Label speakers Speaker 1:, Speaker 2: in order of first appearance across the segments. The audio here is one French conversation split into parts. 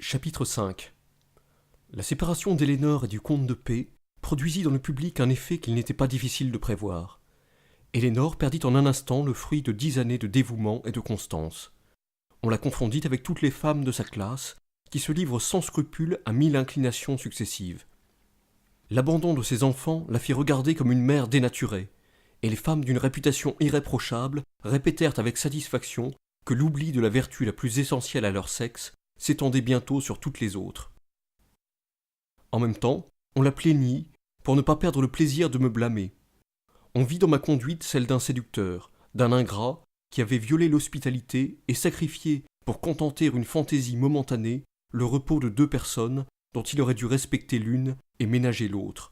Speaker 1: Chapitre 5. La séparation d'Elénore et du comte de P produisit dans le public un effet qu'il n'était pas difficile de prévoir. Elénore perdit en un instant le fruit de 10 années de dévouement et de constance. On la confondit avec toutes les femmes de sa classe, qui se livrent sans scrupule à 1000 inclinations successives. L'abandon de ses enfants la fit regarder comme une mère dénaturée, et les femmes d'une réputation irréprochable répétèrent avec satisfaction que l'oubli de la vertu la plus essentielle à leur sexe s'étendait bientôt sur toutes les autres. En même temps, on la plaignit pour ne pas perdre le plaisir de me blâmer. On vit dans ma conduite celle d'un séducteur, d'un ingrat qui avait violé l'hospitalité et sacrifié, pour contenter une fantaisie momentanée, le repos de 2 personnes dont il aurait dû respecter l'une et ménager l'autre.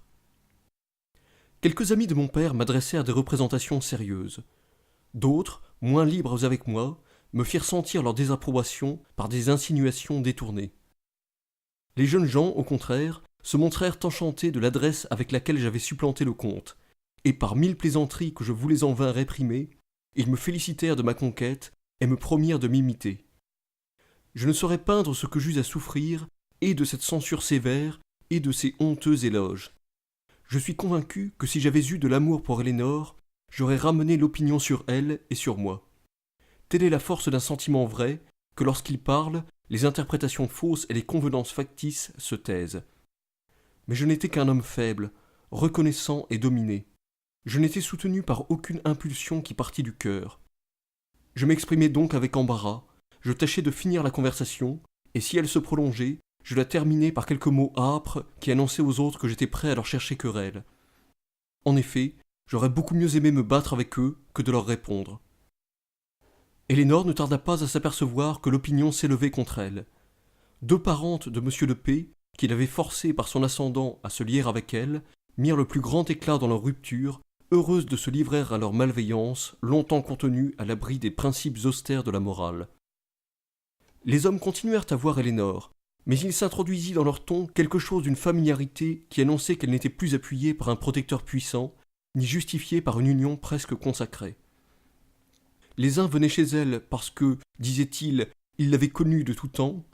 Speaker 1: Quelques amis de mon père m'adressèrent des représentations sérieuses. D'autres, moins libres avec moi, me firent sentir leur désapprobation par des insinuations détournées. Les jeunes gens, au contraire, se montrèrent enchantés de l'adresse avec laquelle j'avais supplanté le comte, et par 1000 plaisanteries que je voulais en vain réprimer, ils me félicitèrent de ma conquête et me promirent de m'imiter. Je ne saurais peindre ce que j'eus à souffrir, et de cette censure sévère, et de ces honteux éloges. Je suis convaincu que si j'avais eu de l'amour pour Elénore, j'aurais ramené l'opinion sur elle et sur moi. Telle est la force d'un sentiment vrai, que lorsqu'il parle, les interprétations fausses et les convenances factices se taisent. Mais je n'étais qu'un homme faible, reconnaissant et dominé. Je n'étais soutenu par aucune impulsion qui partît du cœur. Je m'exprimais donc avec embarras, je tâchais de finir la conversation, et si elle se prolongeait, je la terminais par quelques mots âpres qui annonçaient aux autres que j'étais prêt à leur chercher querelle. En effet, j'aurais beaucoup mieux aimé me battre avec eux que de leur répondre. Elénore ne tarda pas à s'apercevoir que l'opinion s'élevait contre elle. 2 parentes de M. de P, qu'il avait forcé par son ascendant à se lier avec elle, mirent le plus grand éclat dans leur rupture, heureuses de se livrer à leur malveillance, longtemps contenue à l'abri des principes austères de la morale. Les hommes continuèrent à voir Elénore, mais il s'introduisit dans leur ton quelque chose d'une familiarité qui annonçait qu'elle n'était plus appuyée par un protecteur puissant, ni justifiée par une union presque consacrée. Les uns venaient chez elle parce que, disaient-ils, ils l'avaient connue de tout temps,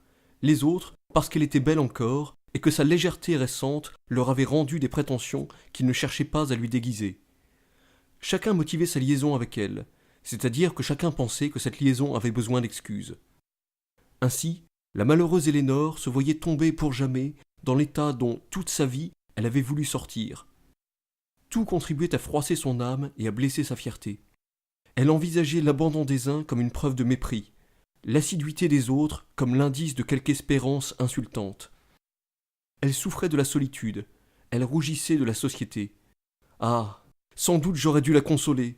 Speaker 1: les autres parce qu'elle était belle encore et que sa légèreté récente leur avait rendu des prétentions qu'ils ne cherchaient pas à lui déguiser. Chacun motivait sa liaison avec elle, c'est-à-dire que chacun pensait que cette liaison avait besoin d'excuses. Ainsi, la malheureuse Elénore se voyait tomber pour jamais dans l'état dont, toute sa vie, elle avait voulu sortir. Tout contribuait à froisser son âme et à blesser sa fierté. Elle envisageait l'abandon des uns comme une preuve de mépris, l'assiduité des autres comme l'indice de quelque espérance insultante. Elle souffrait de la solitude, elle rougissait de la société. Ah, sans doute j'aurais dû la consoler,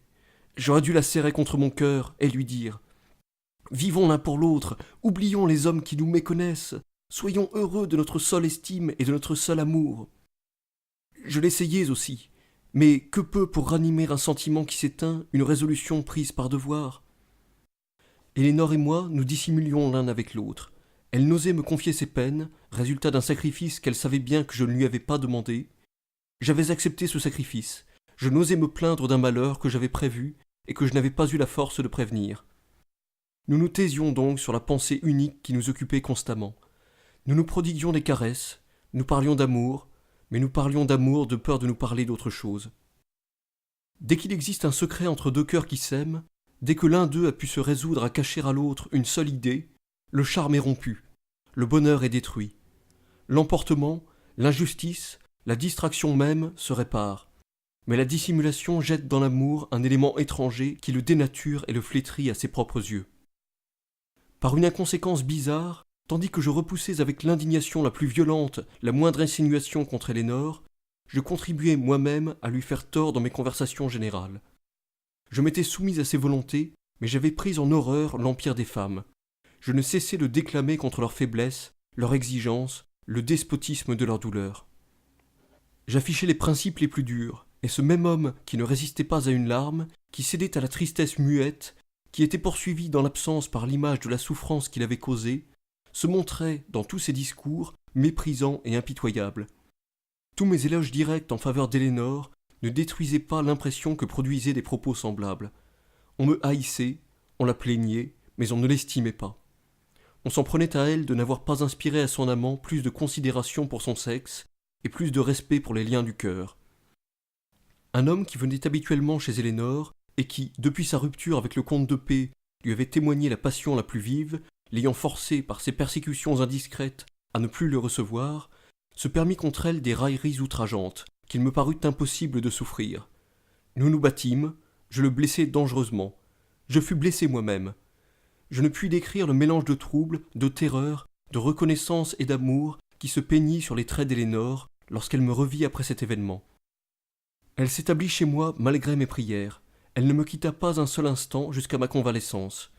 Speaker 1: j'aurais dû la serrer contre mon cœur et lui dire « Vivons l'un pour l'autre, oublions les hommes qui nous méconnaissent, soyons heureux de notre seule estime et de notre seul amour. » Je l'essayais aussi, mais que peut pour ranimer un sentiment qui s'éteint une résolution prise par devoir ? Elénore et moi nous dissimulions l'un avec l'autre. Elle n'osait me confier ses peines, résultat d'un sacrifice qu'elle savait bien que je ne lui avais pas demandé. J'avais accepté ce sacrifice. Je n'osais me plaindre d'un malheur que j'avais prévu et que je n'avais pas eu la force de prévenir. Nous nous taisions donc sur la pensée unique qui nous occupait constamment. Nous nous prodiguions des caresses, nous parlions d'amour, mais nous parlions d'amour de peur de nous parler d'autre chose. Dès qu'il existe un secret entre 2 cœurs qui s'aiment, dès que l'un d'eux a pu se résoudre à cacher à l'autre une seule idée, le charme est rompu, le bonheur est détruit. L'emportement, l'injustice, la distraction même se réparent. Mais la dissimulation jette dans l'amour un élément étranger qui le dénature et le flétrit à ses propres yeux. Par une inconséquence bizarre, tandis que je repoussais avec l'indignation la plus violente la moindre insinuation contre Elénore, je contribuais moi-même à lui faire tort dans mes conversations générales. Je m'étais soumis à ses volontés, mais j'avais pris en horreur l'empire des femmes. Je ne cessais de déclamer contre leur faiblesse, leur exigence, le despotisme de leur douleur. J'affichais les principes les plus durs, et ce même homme qui ne résistait pas à une larme, qui cédait à la tristesse muette, qui était poursuivi dans l'absence par l'image de la souffrance qu'il avait causée, se montrait, dans tous ses discours, méprisant et impitoyable. Tous mes éloges directs en faveur d'Elénore ne détruisaient pas l'impression que produisaient des propos semblables. On me haïssait, on la plaignait, mais on ne l'estimait pas. On s'en prenait à elle de n'avoir pas inspiré à son amant plus de considération pour son sexe et plus de respect pour les liens du cœur. Un homme qui venait habituellement chez Élénore et qui, depuis sa rupture avec le comte de P, lui avait témoigné la passion la plus vive, l'ayant forcé par ses persécutions indiscrètes à ne plus le recevoir, se permit contre elle des railleries outrageantes qu'il me parut impossible de souffrir. Nous nous battîmes, je le blessai dangereusement. Je fus blessé moi-même. Je ne puis décrire le mélange de trouble, de terreur, de reconnaissance et d'amour qui se peignit sur les traits d'Élénore lorsqu'elle me revit après cet événement. Elle s'établit chez moi malgré mes prières. Elle ne me quitta pas un seul instant jusqu'à ma convalescence.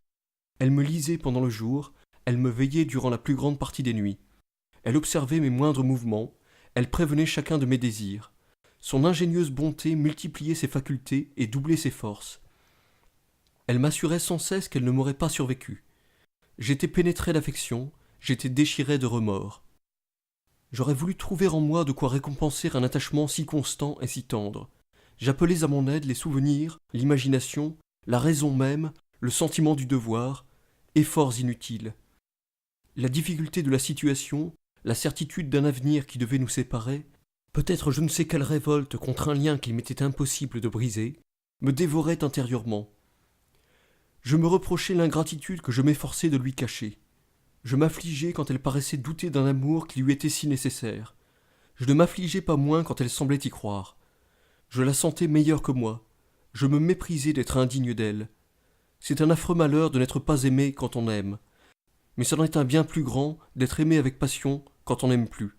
Speaker 1: Elle me lisait pendant le jour, elle me veillait durant la plus grande partie des nuits. Elle observait mes moindres mouvements, elle prévenait chacun de mes désirs. Son ingénieuse bonté multipliait ses facultés et doublait ses forces. Elle m'assurait sans cesse qu'elle ne m'aurait pas survécu. J'étais pénétré d'affection, j'étais déchiré de remords. J'aurais voulu trouver en moi de quoi récompenser un attachement si constant et si tendre. J'appelais à mon aide les souvenirs, l'imagination, la raison même, le sentiment du devoir, efforts inutiles. La difficulté de la situation, la certitude d'un avenir qui devait nous séparer, peut-être je ne sais quelle révolte contre un lien qu'il m'était impossible de briser, me dévoraient intérieurement. Je me reprochais l'ingratitude que je m'efforçais de lui cacher. Je m'affligeais quand elle paraissait douter d'un amour qui lui était si nécessaire. Je ne m'affligeais pas moins quand elle semblait y croire. Je la sentais meilleure que moi. Je me méprisais d'être indigne d'elle. C'est un affreux malheur de n'être pas aimé quand on aime. Mais c'en est un bien plus grand d'être aimé avec passion quand on n'aime plus.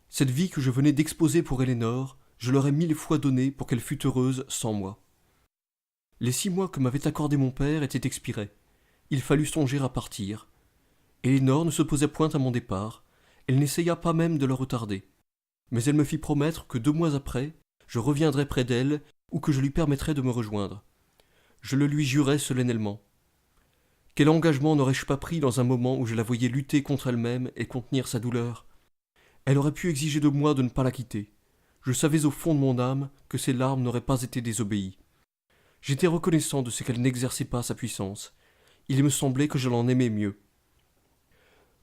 Speaker 1: Cette vie que je venais d'exposer pour Élénore, je l'aurais 1000 fois donnée pour qu'elle fût heureuse sans moi. Les 6 mois que m'avait accordé mon père étaient expirés. Il fallut songer à partir. Élénore ne s'opposait point à mon départ. Elle n'essaya pas même de le retarder. Mais elle me fit promettre que 2 mois après, je reviendrais près d'elle ou que je lui permettrais de me rejoindre. Je le lui jurai solennellement. Quel engagement n'aurais-je pas pris dans un moment où je la voyais lutter contre elle-même et contenir sa douleur? Elle aurait pu exiger de moi de ne pas la quitter. Je savais au fond de mon âme que ses larmes n'auraient pas été désobéies. J'étais reconnaissant de ce qu'elle n'exerçait pas sa puissance. Il me semblait que je l'en aimais mieux.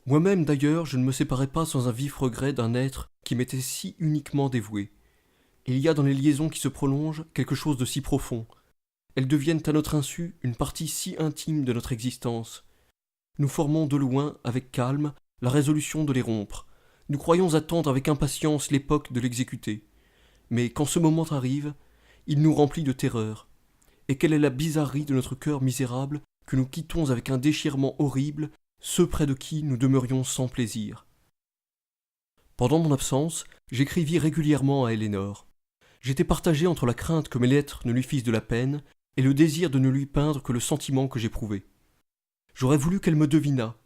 Speaker 1: Moi-même d'ailleurs, je ne me séparais pas sans un vif regret d'un être qui m'était si uniquement dévoué. Il y a dans les liaisons qui se prolongent quelque chose de si profond. Elles deviennent à notre insu une partie si intime de notre existence. Nous formons de loin, avec calme, la résolution de les rompre. Nous croyons attendre avec impatience l'époque de l'exécuter. Mais quand ce moment arrive, il nous remplit de terreur. Et quelle est la bizarrerie de notre cœur misérable que nous quittons avec un déchirement horrible ceux près de qui nous demeurions sans plaisir. Pendant mon absence, j'écrivis régulièrement à Élénore. J'étais partagé entre la crainte que mes lettres ne lui fissent de la peine et le désir de ne lui peindre que le sentiment que j'éprouvais. J'aurais voulu qu'elle me devinât,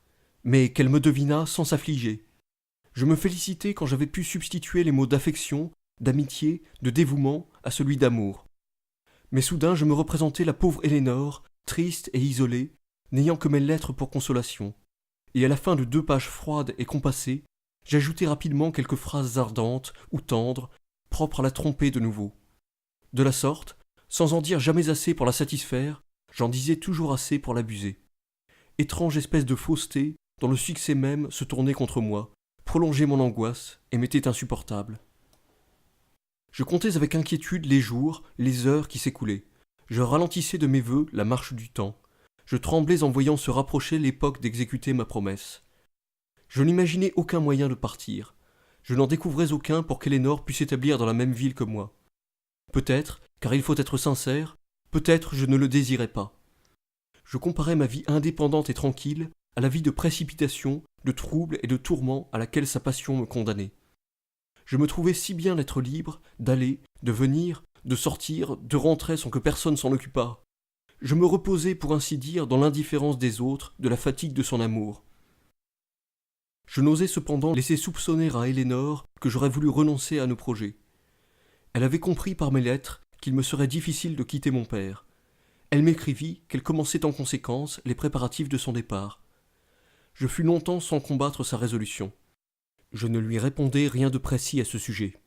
Speaker 1: mais qu'elle me devinât sans s'affliger. Je me félicitais quand j'avais pu substituer les mots d'affection, d'amitié, de dévouement à celui d'amour. Mais soudain je me représentais la pauvre Élénore, triste et isolée, n'ayant que mes lettres pour consolation. Et à la fin de 2 pages froides et compassées, j'ajoutai rapidement quelques phrases ardentes ou tendres, propres à la tromper de nouveau. De la sorte, sans en dire jamais assez pour la satisfaire, j'en disais toujours assez pour l'abuser. Étrange espèce de fausseté dont le succès même se tournait contre moi, prolongeait mon angoisse et m'était insupportable. Je comptais avec inquiétude les jours, les heures qui s'écoulaient. Je ralentissais de mes vœux la marche du temps. Je tremblais en voyant se rapprocher l'époque d'exécuter ma promesse. Je n'imaginais aucun moyen de partir. Je n'en découvrais aucun pour qu'Élénore puisse s'établir dans la même ville que moi. Peut-être, car il faut être sincère, peut-être je ne le désirais pas. Je comparais ma vie indépendante et tranquille à la vie de précipitation, de trouble et de tourment à laquelle sa passion me condamnait. Je me trouvais si bien d'être libre, d'aller, de venir, de sortir, de rentrer sans que personne s'en occupât. Je me reposais, pour ainsi dire, dans l'indifférence des autres, de la fatigue de son amour. Je n'osais cependant laisser soupçonner à Élénore que j'aurais voulu renoncer à nos projets. Elle avait compris par mes lettres qu'il me serait difficile de quitter mon père. Elle m'écrivit qu'elle commençait en conséquence les préparatifs de son départ. Je fus longtemps sans combattre sa résolution. Je ne lui répondais rien de précis à ce sujet.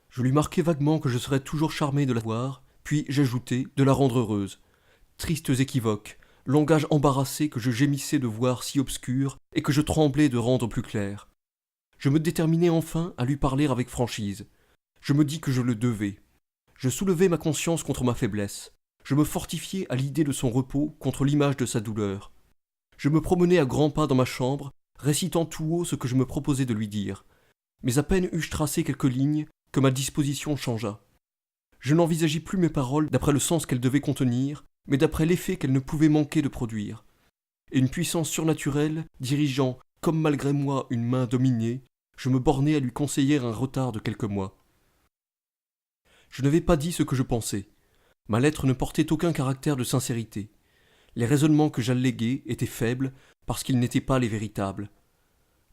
Speaker 1: Je lui marquai vaguement que je serais toujours charmé de la voir, puis j'ajoutai de la rendre heureuse. Tristes équivoques, langage embarrassé que je gémissais de voir si obscur et que je tremblais de rendre plus clair. Je me déterminai enfin à lui parler avec franchise. Je me dis que je le devais. Je soulevai ma conscience contre ma faiblesse. Je me fortifiai à l'idée de son repos contre l'image de sa douleur. Je me promenai à grands pas dans ma chambre, récitant tout haut ce que je me proposais de lui dire. Mais à peine eus-je tracé quelques lignes que ma disposition changea. Je n'envisageai plus mes paroles d'après le sens qu'elles devaient contenir, mais d'après l'effet qu'elles ne pouvaient manquer de produire. Et une puissance surnaturelle, dirigeant, comme malgré moi, une main dominée, je me bornai à lui conseiller un retard de quelques mois. Je n'avais pas dit ce que je pensais. Ma lettre ne portait aucun caractère de sincérité. Les raisonnements que j'alléguais étaient faibles parce qu'ils n'étaient pas les véritables.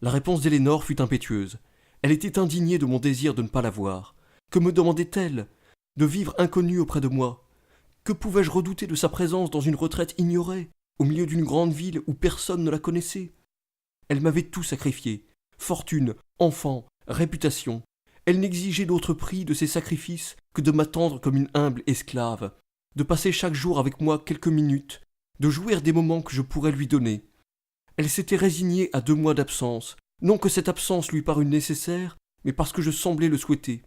Speaker 1: La réponse d'Elénore fut impétueuse. Elle était indignée de mon désir de ne pas la voir. Que me demandait-elle? De vivre inconnue auprès de moi. Que pouvais-je redouter de sa présence dans une retraite ignorée, au milieu d'une grande ville où personne ne la connaissait? Elle m'avait tout sacrifié. Fortune, enfants, réputation. Elle n'exigeait d'autre prix de ses sacrifices que de m'attendre comme une humble esclave, de passer chaque jour avec moi quelques minutes, de jouir des moments que je pourrais lui donner. Elle s'était résignée à 2 mois d'absence, non que cette absence lui parût nécessaire, mais parce que je semblais le souhaiter.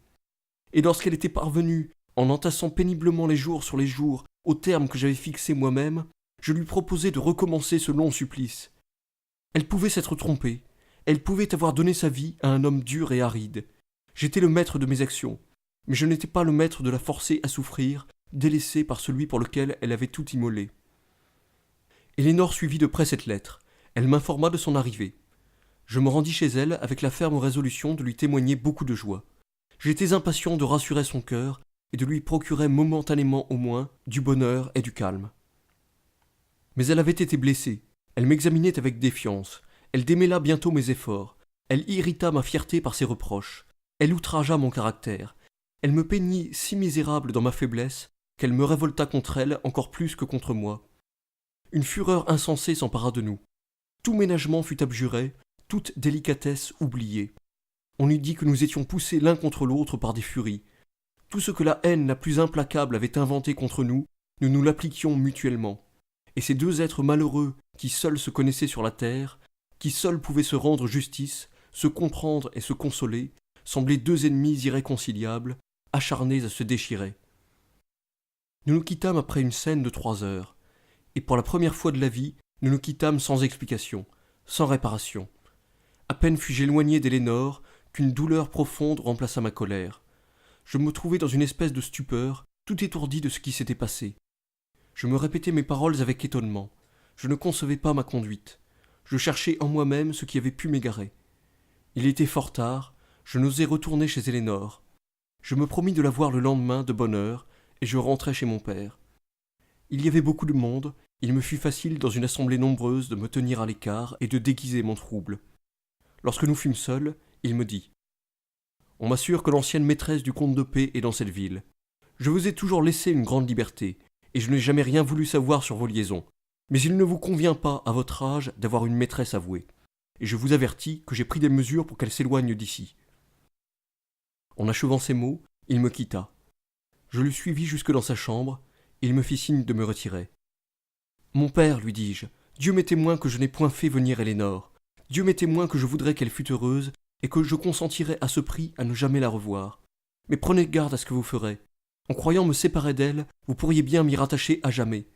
Speaker 1: Et lorsqu'elle était parvenue, en entassant péniblement les jours sur les jours, au terme que j'avais fixé moi-même, je lui proposai de recommencer ce long supplice. Elle pouvait s'être trompée. Elle pouvait avoir donné sa vie à un homme dur et aride. J'étais le maître de mes actions, mais je n'étais pas le maître de la forcer à souffrir, délaissée par celui pour lequel elle avait tout immolé. Elénore suivit de près cette lettre. Elle m'informa de son arrivée. Je me rendis chez elle avec la ferme résolution de lui témoigner beaucoup de joie. J'étais impatient de rassurer son cœur et de lui procurer momentanément au moins du bonheur et du calme. Mais elle avait été blessée. Elle m'examinait avec défiance. Elle démêla bientôt mes efforts. Elle irrita ma fierté par ses reproches. Elle outragea mon caractère. Elle me peignit si misérable dans ma faiblesse qu'elle me révolta contre elle encore plus que contre moi. Une fureur insensée s'empara de nous. Tout ménagement fut abjuré, toute délicatesse oubliée. On eût dit que nous étions poussés l'un contre l'autre par des furies. Tout ce que la haine la plus implacable avait inventé contre nous, nous nous l'appliquions mutuellement. Et ces 2 êtres malheureux qui seuls se connaissaient sur la terre, qui seuls pouvaient se rendre justice, se comprendre et se consoler, semblaient 2 ennemis irréconciliables, acharnés à se déchirer. Nous nous quittâmes après une scène de 3 heures, et pour la première fois de la vie, nous nous quittâmes sans explication, sans réparation. À peine fus-je éloigné d'Elénore qu'une douleur profonde remplaça ma colère. Je me trouvais dans une espèce de stupeur, tout étourdi de ce qui s'était passé. Je me répétais mes paroles avec étonnement. Je ne concevais pas ma conduite. Je cherchais en moi-même ce qui avait pu m'égarer. Il était fort tard, je n'osais retourner chez Elénore. Je me promis de la voir le lendemain de bonne heure, et je rentrai chez mon père. Il y avait beaucoup de monde, il me fut facile dans une assemblée nombreuse de me tenir à l'écart et de déguiser mon trouble. Lorsque nous fûmes seuls, il me dit « On m'assure que l'ancienne maîtresse du comte de P est dans cette ville. Je vous ai toujours laissé une grande liberté, et je n'ai jamais rien voulu savoir sur vos liaisons. Mais il ne vous convient pas, à votre âge, d'avoir une maîtresse avouée. Et je vous avertis que j'ai pris des mesures pour qu'elle s'éloigne d'ici. » En achevant ces mots, il me quitta. Je le suivis jusque dans sa chambre, et il me fit signe de me retirer. « Mon père, lui dis-je, Dieu m'est témoin que je n'ai point fait venir Elénore. Dieu m'est témoin que je voudrais qu'elle fût heureuse, et que je consentirais à ce prix à ne jamais la revoir. Mais prenez garde à ce que vous ferez. En croyant me séparer d'elle, vous pourriez bien m'y rattacher à jamais. »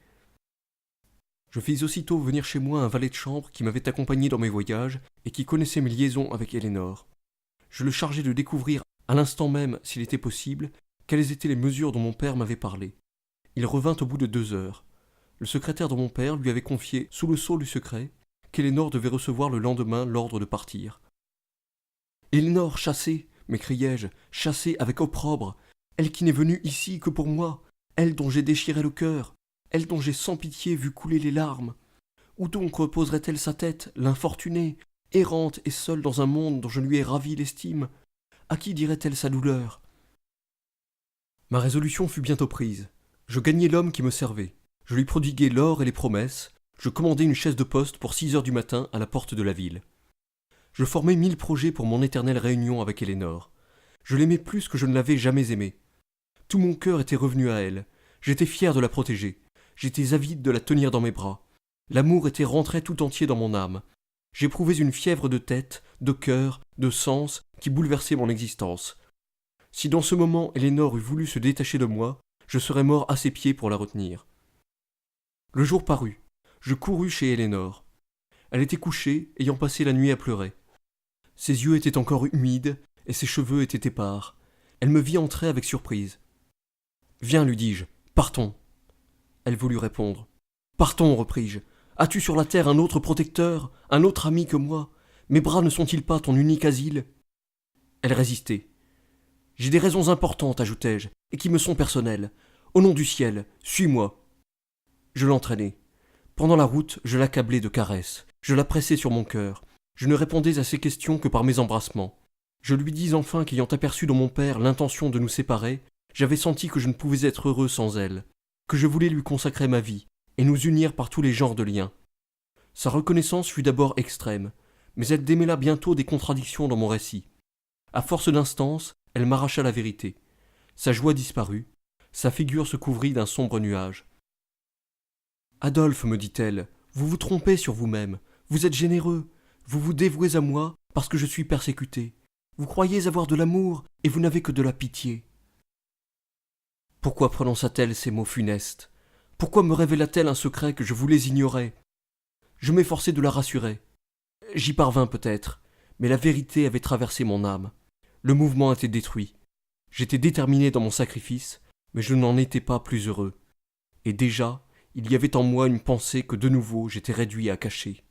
Speaker 1: Je fis aussitôt venir chez moi un valet de chambre qui m'avait accompagné dans mes voyages et qui connaissait mes liaisons avec Elénore. Je le chargeai de découvrir, à l'instant même, s'il était possible, quelles étaient les mesures dont mon père m'avait parlé. Il revint au bout de 2 heures. Le secrétaire de mon père lui avait confié, sous le sceau du secret, qu'Elénore devait recevoir le lendemain l'ordre de partir. « Elénore, chassée !» m'écriai-je, « chassée avec opprobre, elle qui n'est venue ici que pour moi, elle dont j'ai déchiré le cœur, elle dont j'ai sans pitié vu couler les larmes. Où donc reposerait-elle sa tête, l'infortunée, errante et seule dans un monde dont je lui ai ravi l'estime? À qui dirait-elle sa douleur ?» Ma résolution fut bientôt prise. Je gagnai l'homme qui me servait. Je lui prodiguai l'or et les promesses. Je commandai une chaise de poste pour 6 heures du matin à la porte de la ville. Je formai 1000 projets pour mon éternelle réunion avec Elénore. Je l'aimais plus que je ne l'avais jamais aimée. Tout mon cœur était revenu à elle. J'étais fier de la protéger. J'étais avide de la tenir dans mes bras. L'amour était rentré tout entier dans mon âme. J'éprouvais une fièvre de tête, de cœur, de sens qui bouleversait mon existence. Si dans ce moment Élénore eût voulu se détacher de moi, je serais mort à ses pieds pour la retenir. Le jour parut. Je courus chez Élénore. Elle était couchée, ayant passé la nuit à pleurer. Ses yeux étaient encore humides et ses cheveux étaient épars. Elle me vit entrer avec surprise. « Viens, lui dis-je, partons. » Elle voulut répondre. « Partons, repris-je. As-tu sur la terre un autre protecteur, un autre ami que moi? Mes bras ne sont-ils pas ton unique asile ?» Elle résistait. « J'ai des raisons importantes, ajoutai-je, et qui me sont personnelles. Au nom du ciel, suis-moi. » Je l'entraînai. Pendant la route, je l'accablai de caresses. Je la pressai sur mon cœur. Je ne répondais à ses questions que par mes embrassements. Je lui dis enfin qu'ayant aperçu dans mon père l'intention de nous séparer, j'avais senti que je ne pouvais être heureux sans elle, que je voulais lui consacrer ma vie, et nous unir par tous les genres de liens. Sa reconnaissance fut d'abord extrême, mais elle démêla bientôt des contradictions dans mon récit. À force d'instances, elle m'arracha la vérité. Sa joie disparut, sa figure se couvrit d'un sombre nuage. « Adolphe, me dit-elle, vous vous trompez sur vous-même, vous êtes généreux, vous vous dévouez à moi parce que je suis persécuté. Vous croyez avoir de l'amour et vous n'avez que de la pitié. » Pourquoi prononça-t-elle ces mots funestes? Pourquoi me révéla-t-elle un secret que je voulais ignorer? Je m'efforçai de la rassurer. J'y parvins peut-être, mais la vérité avait traversé mon âme. Le mouvement était détruit. J'étais déterminé dans mon sacrifice, mais je n'en étais pas plus heureux. Et déjà, il y avait en moi une pensée que de nouveau j'étais réduit à cacher.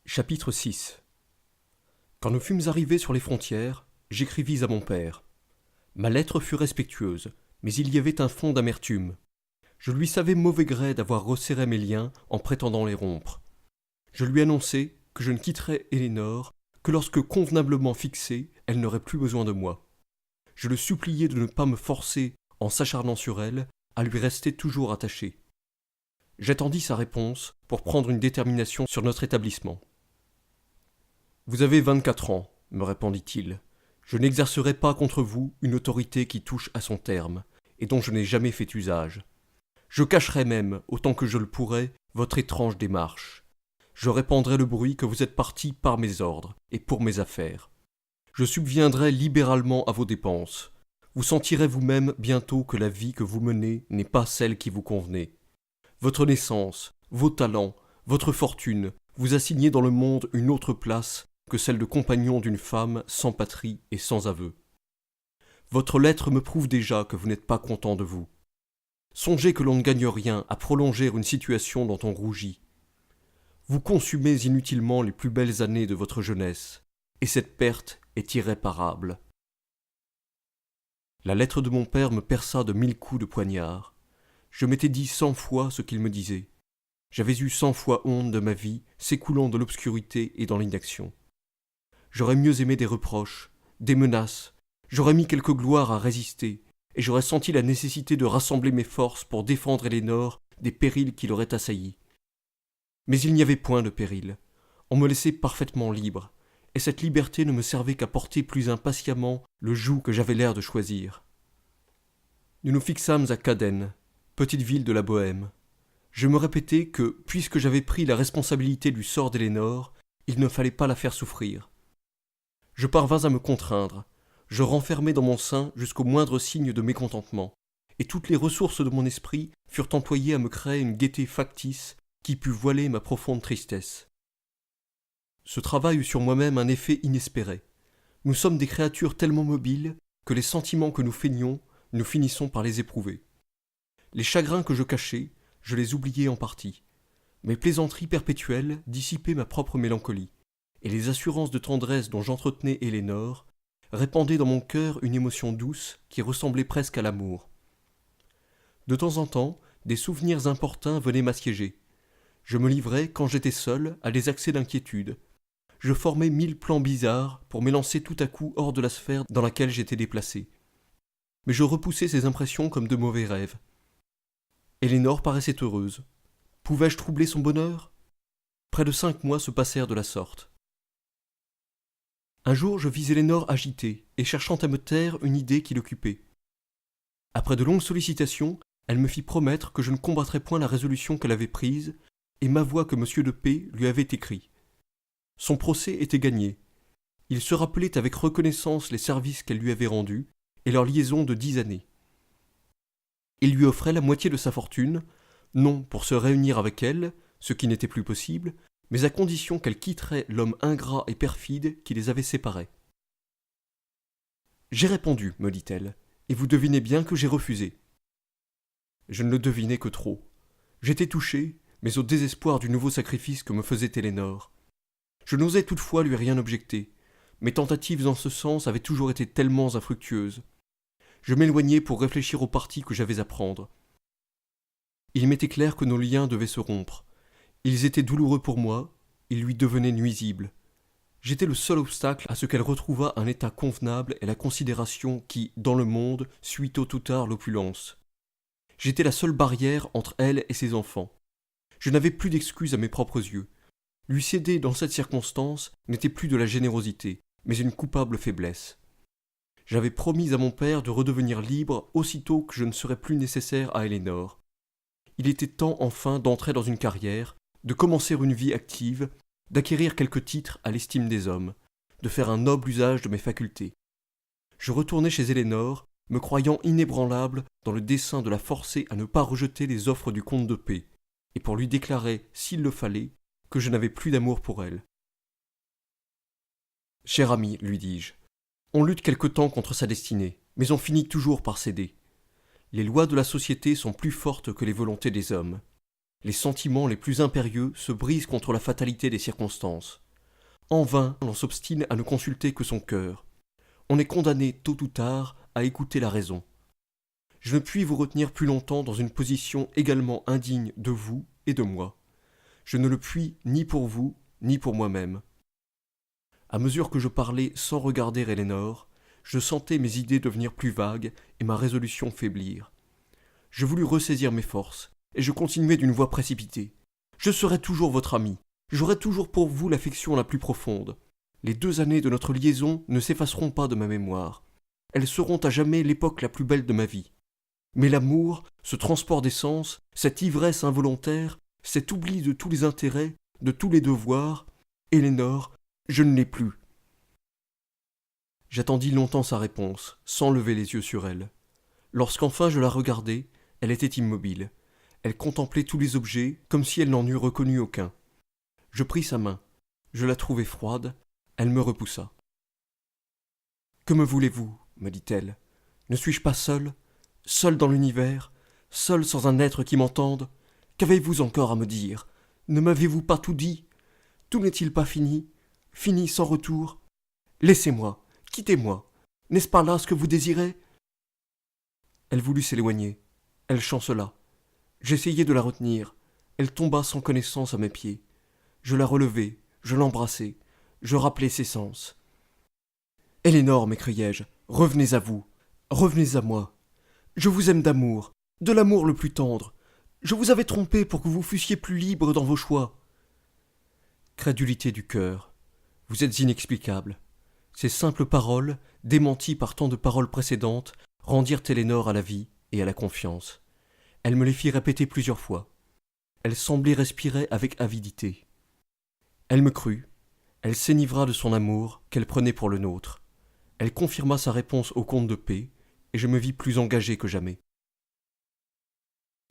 Speaker 1: Chapitre 6. Quand nous fûmes arrivés sur les frontières, j'écrivis à mon père. Ma lettre fut respectueuse, mais il y avait un fond d'amertume. Je lui savais mauvais gré d'avoir resserré mes liens en prétendant les rompre. Je lui annonçai que je ne quitterais Élénore que lorsque convenablement fixée, elle n'aurait plus besoin de moi. Je le suppliai de ne pas me forcer, en s'acharnant sur elle, à lui rester toujours attaché. J'attendis sa réponse pour prendre une détermination sur notre établissement. « Vous avez 24 ans, me répondit-il. Je n'exercerai pas contre vous une autorité qui touche à son terme, et dont je n'ai jamais fait usage. Je cacherai même, autant que je le pourrai, votre étrange démarche. Je répandrai le bruit que vous êtes parti par mes ordres et pour mes affaires. Je subviendrai libéralement à vos dépenses. Vous sentirez vous-même bientôt que la vie que vous menez n'est pas celle qui vous convenait. Votre naissance, vos talents, votre fortune vous assignez dans le monde une autre place que celle de compagnon d'une femme sans patrie et sans aveu. Votre lettre me prouve déjà que vous n'êtes pas content de vous. Songez que l'on ne gagne rien à prolonger une situation dont on rougit. Vous consumez inutilement les plus belles années de votre jeunesse, et cette perte est irréparable. » La lettre de mon père me perça de 1000 coups de poignard. Je m'étais dit 100 fois ce qu'il me disait. J'avais eu 100 fois honte de ma vie s'écoulant dans l'obscurité et dans l'inaction. J'aurais mieux aimé des reproches, des menaces, j'aurais mis quelque gloire à résister, et j'aurais senti la nécessité de rassembler mes forces pour défendre Élénore des périls qui l'auraient assaillie. Mais il n'y avait point de péril. On me laissait parfaitement libre, et cette liberté ne me servait qu'à porter plus impatiemment le joug que j'avais l'air de choisir. Nous nous fixâmes à Cadène, petite ville de la Bohême. Je me répétais que, puisque j'avais pris la responsabilité du sort d'Élénore, il ne fallait pas la faire souffrir. Je parvins à me contraindre. Je renfermai dans mon sein jusqu'au moindre signe de mécontentement, et toutes les ressources de mon esprit furent employées à me créer une gaieté factice qui put voiler ma profonde tristesse. Ce travail eut sur moi-même un effet inespéré. Nous sommes des créatures tellement mobiles que les sentiments que nous feignons, nous finissons par les éprouver. Les chagrins que je cachais, je les oubliais en partie. Mes plaisanteries perpétuelles dissipaient ma propre mélancolie, et les assurances de tendresse dont j'entretenais Élénore répandaient dans mon cœur une émotion douce qui ressemblait presque à l'amour. De temps en temps, des souvenirs importuns venaient m'assiéger. Je me livrais, quand j'étais seul, à des accès d'inquiétude. Je formais 1000 plans bizarres pour m'élancer tout à coup hors de la sphère dans laquelle j'étais déplacé. Mais je repoussais ces impressions comme de mauvais rêves. Élénore paraissait heureuse. Pouvais-je troubler son bonheur? Près de 5 mois se passèrent de la sorte. Un jour, je vis Élénore agitée et cherchant à me taire une idée qui l'occupait. Après de longues sollicitations, Elle me fit promettre que je ne combattrais point la résolution qu'elle avait prise et m'avoua que M. de P. lui avait écrit. Son procès était gagné. Il se rappelait avec reconnaissance les services qu'elle lui avait rendus et leur liaison de 10 années. Il lui offrait la moitié de sa fortune, non pour se réunir avec elle, ce qui n'était plus possible, mais à condition qu'elle quitterait l'homme ingrat et perfide qui les avait séparés. « J'ai répondu, me dit-elle, et vous devinez bien que j'ai refusé. » Je ne le devinais que trop. J'étais touché, mais au désespoir du nouveau sacrifice que me faisait Élénore. Je n'osais toutefois lui rien objecter. Mes tentatives en ce sens avaient toujours été tellement infructueuses. Je m'éloignai pour réfléchir au parti que j'avais à prendre. Il m'était clair que nos liens devaient se rompre. Ils étaient douloureux pour moi, ils lui devenaient nuisibles. J'étais le seul obstacle à ce qu'elle retrouvât un état convenable et la considération qui, dans le monde, suit tôt ou tard l'opulence. J'étais la seule barrière entre elle et ses enfants. Je n'avais plus d'excuses à mes propres yeux. Lui céder dans cette circonstance n'était plus de la générosité, mais une coupable faiblesse. J'avais promis à mon père de redevenir libre aussitôt que je ne serais plus nécessaire à Élénore. Il était temps enfin d'entrer dans une carrière, de commencer une vie active, d'acquérir quelques titres à l'estime des hommes, de faire un noble usage de mes facultés. Je retournai chez Élénore, me croyant inébranlable dans le dessein de la forcer à ne pas rejeter les offres du comte de P, et pour lui déclarer, s'il le fallait, que je n'avais plus d'amour pour elle. « Cher ami, lui dis-je, on lutte quelque temps contre sa destinée, mais on finit toujours par céder. Les lois de la société sont plus fortes que les volontés des hommes. Les sentiments les plus impérieux se brisent contre la fatalité des circonstances. En vain, l'on s'obstine à ne consulter que son cœur. On est condamné, tôt ou tard, à écouter la raison. Je ne puis vous retenir plus longtemps dans une position également indigne de vous et de moi. Je ne le puis ni pour vous, ni pour moi-même. » À mesure que je parlais sans regarder Élénore, je sentais mes idées devenir plus vagues et ma résolution faiblir. Je voulus ressaisir mes forces, et je continuai d'une voix précipitée. « Je serai toujours votre ami. J'aurai toujours pour vous l'affection la plus profonde. Les 2 années de notre liaison ne s'effaceront pas de ma mémoire. Elles seront à jamais l'époque la plus belle de ma vie. Mais l'amour, ce transport des sens, cette ivresse involontaire, cet oubli de tous les intérêts, de tous les devoirs, Élénore, je ne l'ai plus. » J'attendis longtemps sa réponse, sans lever les yeux sur elle. Lorsqu'enfin je la regardai, elle était immobile. Elle contemplait tous les objets, comme si elle n'en eût reconnu aucun. Je pris sa main. Je la trouvai froide. Elle me repoussa. « Que me voulez-vous » me dit-elle. « Ne suis-je pas seule, seule dans l'univers, seule sans un être qui m'entende? Qu'avez-vous encore à me dire? Ne m'avez-vous pas tout dit? Tout n'est-il pas fini? Fini sans retour? Laissez-moi, quittez-moi. N'est-ce pas là ce que vous désirez ?» Elle voulut s'éloigner. Elle chancela. J'essayai de la retenir. Elle tomba sans connaissance à mes pieds. Je la relevai, je l'embrassai, je rappelai ses sens. « Élénore, m'écriai-je, revenez à vous, revenez à moi. Je vous aime d'amour, de l'amour le plus tendre. Je vous avais trompé pour que vous fussiez plus libre dans vos choix. » Crédulité du cœur. Vous êtes inexplicable. Ces simples paroles, démenties par tant de paroles précédentes, rendirent Élénore à la vie et à la confiance. Elle me les fit répéter plusieurs fois. Elle semblait respirer avec avidité. Elle me crut. Elle s'enivra de son amour qu'elle prenait pour le nôtre. Elle confirma sa réponse au comte de P, et je me vis plus engagé que jamais.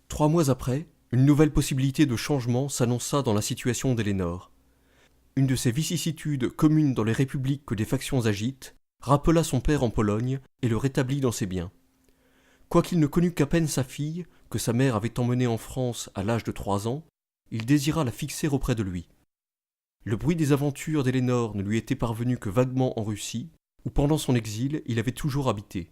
Speaker 1: 3 mois après, une nouvelle possibilité de changement s'annonça dans la situation d'Élénore. Une de ces vicissitudes communes dans les républiques que des factions agitent rappela son père en Pologne et le rétablit dans ses biens. Quoiqu'il ne connût qu'à peine sa fille, que sa mère avait emmenée en France à l'âge de 3 ans, il désira la fixer auprès de lui. Le bruit des aventures d'Élénore ne lui était parvenu que vaguement en Russie, où pendant son exil il avait toujours habité.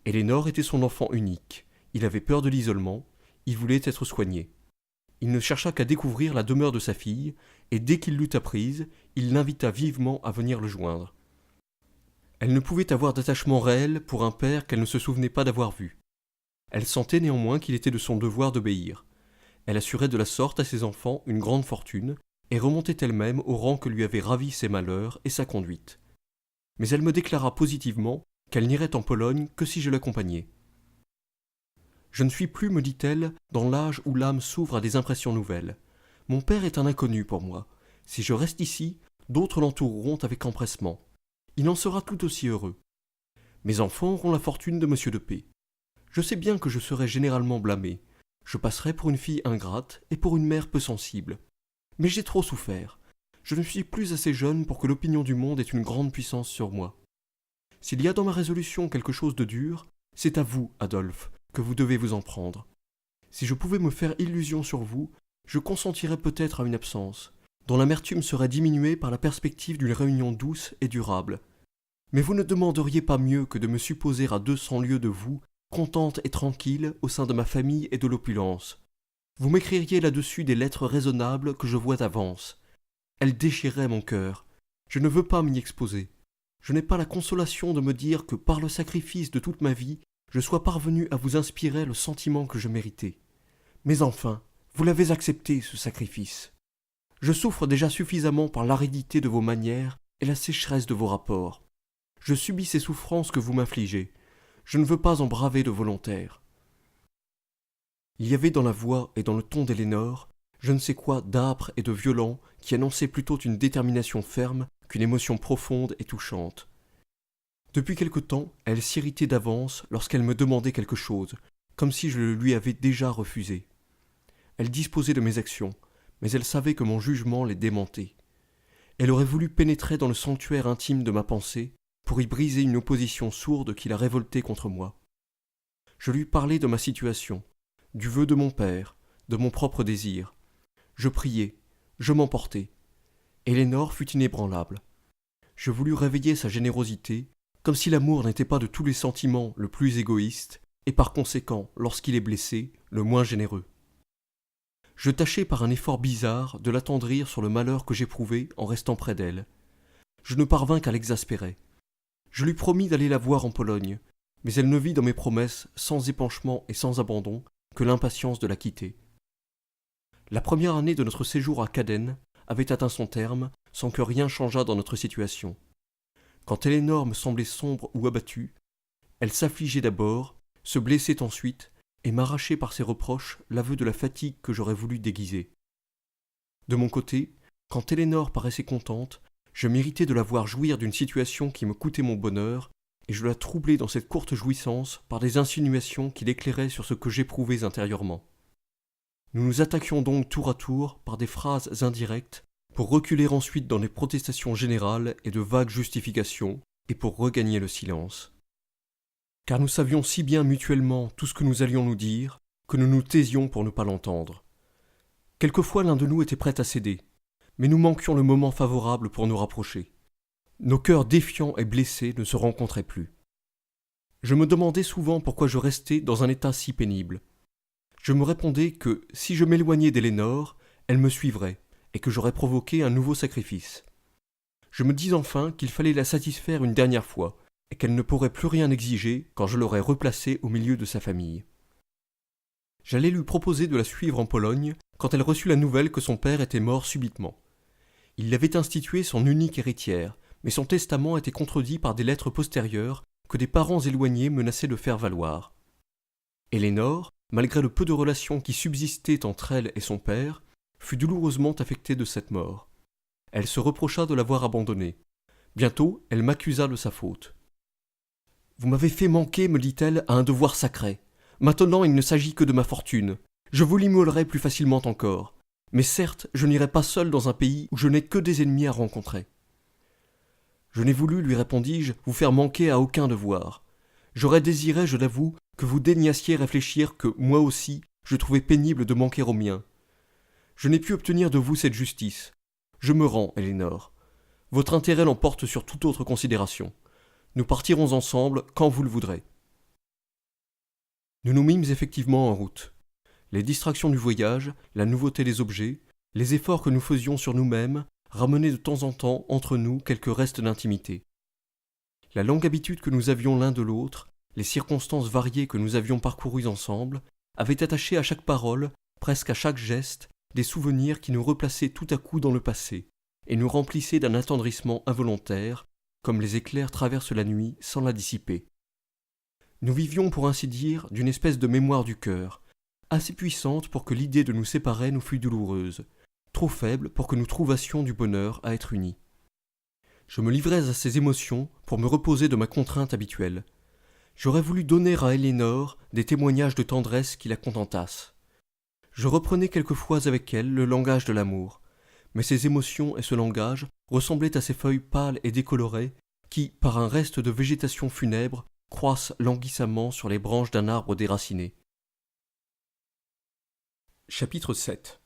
Speaker 1: Élénore était son enfant unique, il avait peur de l'isolement, il voulait être soigné. Il ne chercha qu'à découvrir la demeure de sa fille, et dès qu'il l'eut apprise, il l'invita vivement à venir le joindre. Elle ne pouvait avoir d'attachement réel pour un père qu'elle ne se souvenait pas d'avoir vu. Elle sentait néanmoins qu'il était de son devoir d'obéir. Elle assurait de la sorte à ses enfants une grande fortune, et remontait elle-même au rang que lui avaient ravi ses malheurs et sa conduite. Mais elle me déclara positivement qu'elle n'irait en Pologne que si je l'accompagnais. Je ne suis plus, me dit-elle, dans l'âge où l'âme s'ouvre à des impressions nouvelles. Mon père est un inconnu pour moi. Si je reste ici, d'autres l'entoureront avec empressement. Il en sera tout aussi heureux. Mes enfants auront la fortune de monsieur de P. Je sais bien que je serai généralement blâmé. Je passerai pour une fille ingrate et pour une mère peu sensible. Mais j'ai trop souffert. Je ne suis plus assez jeune pour que l'opinion du monde ait une grande puissance sur moi. S'il y a dans ma résolution quelque chose de dur, c'est à vous, Adolphe, que vous devez vous en prendre. Si je pouvais me faire illusion sur vous, je consentirais peut-être à une absence, dont l'amertume serait diminuée par la perspective d'une réunion douce et durable. Mais vous ne demanderiez pas mieux que de me supposer à 200 lieues de vous, contente et tranquille au sein de ma famille et de l'opulence. Vous m'écririez là-dessus des lettres raisonnables que je vois d'avance. Elles déchireraient mon cœur. Je ne veux pas m'y exposer. Je n'ai pas la consolation de me dire que par le sacrifice de toute ma vie, je sois parvenu à vous inspirer le sentiment que je méritais. Mais enfin, vous l'avez accepté, ce sacrifice. Je souffre déjà suffisamment par l'aridité de vos manières et la sécheresse de vos rapports. Je subis ces souffrances que vous m'infligez. Je ne veux pas en braver de volontaire. Il y avait dans la voix et dans le ton d'Elénore je ne sais quoi d'âpre et de violent qui annonçait plutôt une détermination ferme qu'une émotion profonde et touchante. Depuis quelque temps, elle s'irritait d'avance lorsqu'elle me demandait quelque chose, comme si je le lui avais déjà refusé. Elle disposait de mes actions, mais elle savait que mon jugement les démentait. Elle aurait voulu pénétrer dans le sanctuaire intime de ma pensée pour y briser une opposition sourde qui la révoltait contre moi. Je lui parlais de ma situation, du vœu de mon père, de mon propre désir. Je priais, je m'emportais. Elénore fut inébranlable. Je voulus réveiller sa générosité, comme si l'amour n'était pas de tous les sentiments le plus égoïste, et par conséquent, lorsqu'il est blessé, le moins généreux. Je tâchai par un effort bizarre de l'attendrir sur le malheur que j'éprouvais en restant près d'elle. Je ne parvins qu'à l'exaspérer. Je lui promis d'aller la voir en Pologne, mais elle ne vit dans mes promesses, sans épanchement et sans abandon, que l'impatience de la quitter. La première année de notre séjour à Cadène avait atteint son terme, sans que rien changeât dans notre situation. Quand Elénore me semblait sombre ou abattue, elle s'affligeait d'abord, se blessait ensuite, et m'arrachait par ses reproches l'aveu de la fatigue que j'aurais voulu déguiser. De mon côté, quand Elénore paraissait contente, je m'irritais de la voir jouir d'une situation qui me coûtait mon bonheur, et je la troublais dans cette courte jouissance par des insinuations qui l'éclairaient sur ce que j'éprouvais intérieurement. Nous nous attaquions donc tour à tour par des phrases indirectes, pour reculer ensuite dans des protestations générales et de vagues justifications, et pour regagner le silence. Car nous savions si bien mutuellement tout ce que nous allions nous dire, que nous nous taisions pour ne pas l'entendre. Quelquefois l'un de nous était prêt à céder, mais nous manquions le moment favorable pour nous rapprocher. Nos cœurs défiants et blessés ne se rencontraient plus. Je me demandais souvent pourquoi je restais dans un état si pénible. Je me répondais que, si je m'éloignais d'Elénore, elle me suivrait, et que j'aurais provoqué un nouveau sacrifice. Je me dis enfin qu'il fallait la satisfaire une dernière fois, et qu'elle ne pourrait plus rien exiger quand je l'aurais replacée au milieu de sa famille. J'allais lui proposer de la suivre en Pologne quand elle reçut la nouvelle que son père était mort subitement. Il l'avait instituée son unique héritière, mais son testament était contredit par des lettres postérieures que des parents éloignés menaçaient de faire valoir. Elénore, malgré le peu de relations qui subsistaient entre elle et son père, fut douloureusement affectée de cette mort. Elle se reprocha de l'avoir abandonnée. Bientôt, elle m'accusa de sa faute. « Vous m'avez fait manquer, me dit-elle, à un devoir sacré. Maintenant, il ne s'agit que de ma fortune. Je vous l'immolerai plus facilement encore. Mais certes, je n'irai pas seul dans un pays où je n'ai que des ennemis à rencontrer. » Je n'ai voulu, lui répondis-je, vous faire manquer à aucun devoir. J'aurais désiré, je l'avoue, que vous daignassiez réfléchir que, moi aussi, je trouvais pénible de manquer au mien. Je n'ai pu obtenir de vous cette justice. Je me rends, Elénore. Votre intérêt l'emporte sur toute autre considération. Nous partirons ensemble quand vous le voudrez. Nous nous mîmes effectivement en route. Les distractions du voyage, la nouveauté des objets, les efforts que nous faisions sur nous-mêmes ramenaient de temps en temps entre nous quelques restes d'intimité. La longue habitude que nous avions l'un de l'autre, les circonstances variées que nous avions parcourues ensemble, avaient attaché à chaque parole, presque à chaque geste, des souvenirs qui nous replaçaient tout à coup dans le passé, et nous remplissaient d'un attendrissement involontaire, comme les éclairs traversent la nuit sans la dissiper. Nous vivions pour ainsi dire d'une espèce de mémoire du cœur, assez puissante pour que l'idée de nous séparer nous fût douloureuse, trop faible pour que nous trouvassions du bonheur à être unis. Je me livrais à ces émotions pour me reposer de ma contrainte habituelle. J'aurais voulu donner à Elénore des témoignages de tendresse qui la contentassent. Je reprenais quelquefois avec elle le langage de l'amour, mais ces émotions et ce langage ressemblaient à ces feuilles pâles et décolorées qui, par un reste de végétation funèbre, croissent languissamment sur les branches d'un arbre déraciné. Chapitre 7.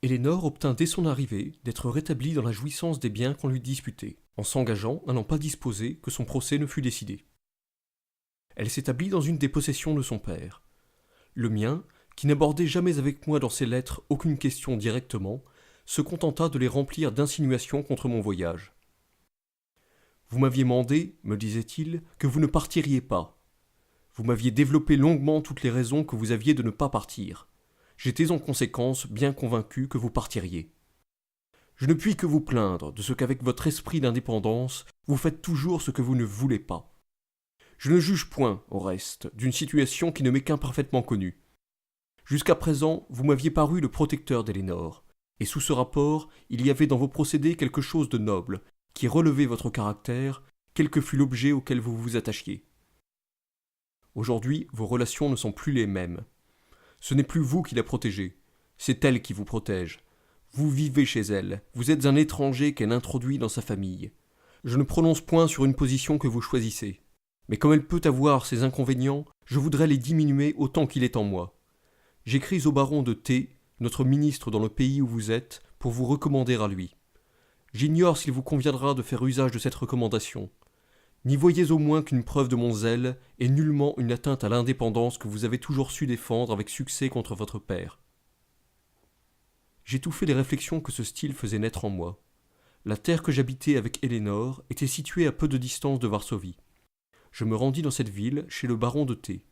Speaker 1: Elénore obtint dès son arrivée d'être rétablie dans la jouissance des biens qu'on lui disputait, en s'engageant à n'en pas disposer que son procès ne fût décidé. Elle s'établit dans une des possessions de son père. Le mien, qui n'abordait jamais avec moi dans ses lettres aucune question directement, se contenta de les remplir d'insinuations contre mon voyage. Vous m'aviez mandé, me disait-il, que vous ne partiriez pas. Vous m'aviez développé longuement toutes les raisons que vous aviez de ne pas partir. J'étais en conséquence bien convaincu que vous partiriez. Je ne puis que vous plaindre de ce qu'avec votre esprit d'indépendance, vous faites toujours ce que vous ne voulez pas. Je ne juge point, au reste, d'une situation qui ne m'est qu'imparfaitement connue. Jusqu'à présent, vous m'aviez paru le protecteur d'Elénore, et sous ce rapport, il y avait dans vos procédés quelque chose de noble, qui relevait votre caractère, quel que fût l'objet auquel vous vous attachiez. Aujourd'hui, vos relations ne sont plus les mêmes. Ce n'est plus vous qui la protégez, c'est elle qui vous protège. Vous vivez chez elle, vous êtes un étranger qu'elle introduit dans sa famille. Je ne prononce point sur une position que vous choisissez, mais comme elle peut avoir ses inconvénients, je voudrais les diminuer autant qu'il est en moi. J'écris au baron de T, notre ministre dans le pays où vous êtes, pour vous recommander à lui. J'ignore s'il vous conviendra de faire usage de cette recommandation. N'y voyez au moins qu'une preuve de mon zèle et nullement une atteinte à l'indépendance que vous avez toujours su défendre avec succès contre votre père. J'étouffai les réflexions que ce style faisait naître en moi. La terre que j'habitais avec Elénore était située à peu de distance de Varsovie. Je me rendis dans cette ville chez le baron de T.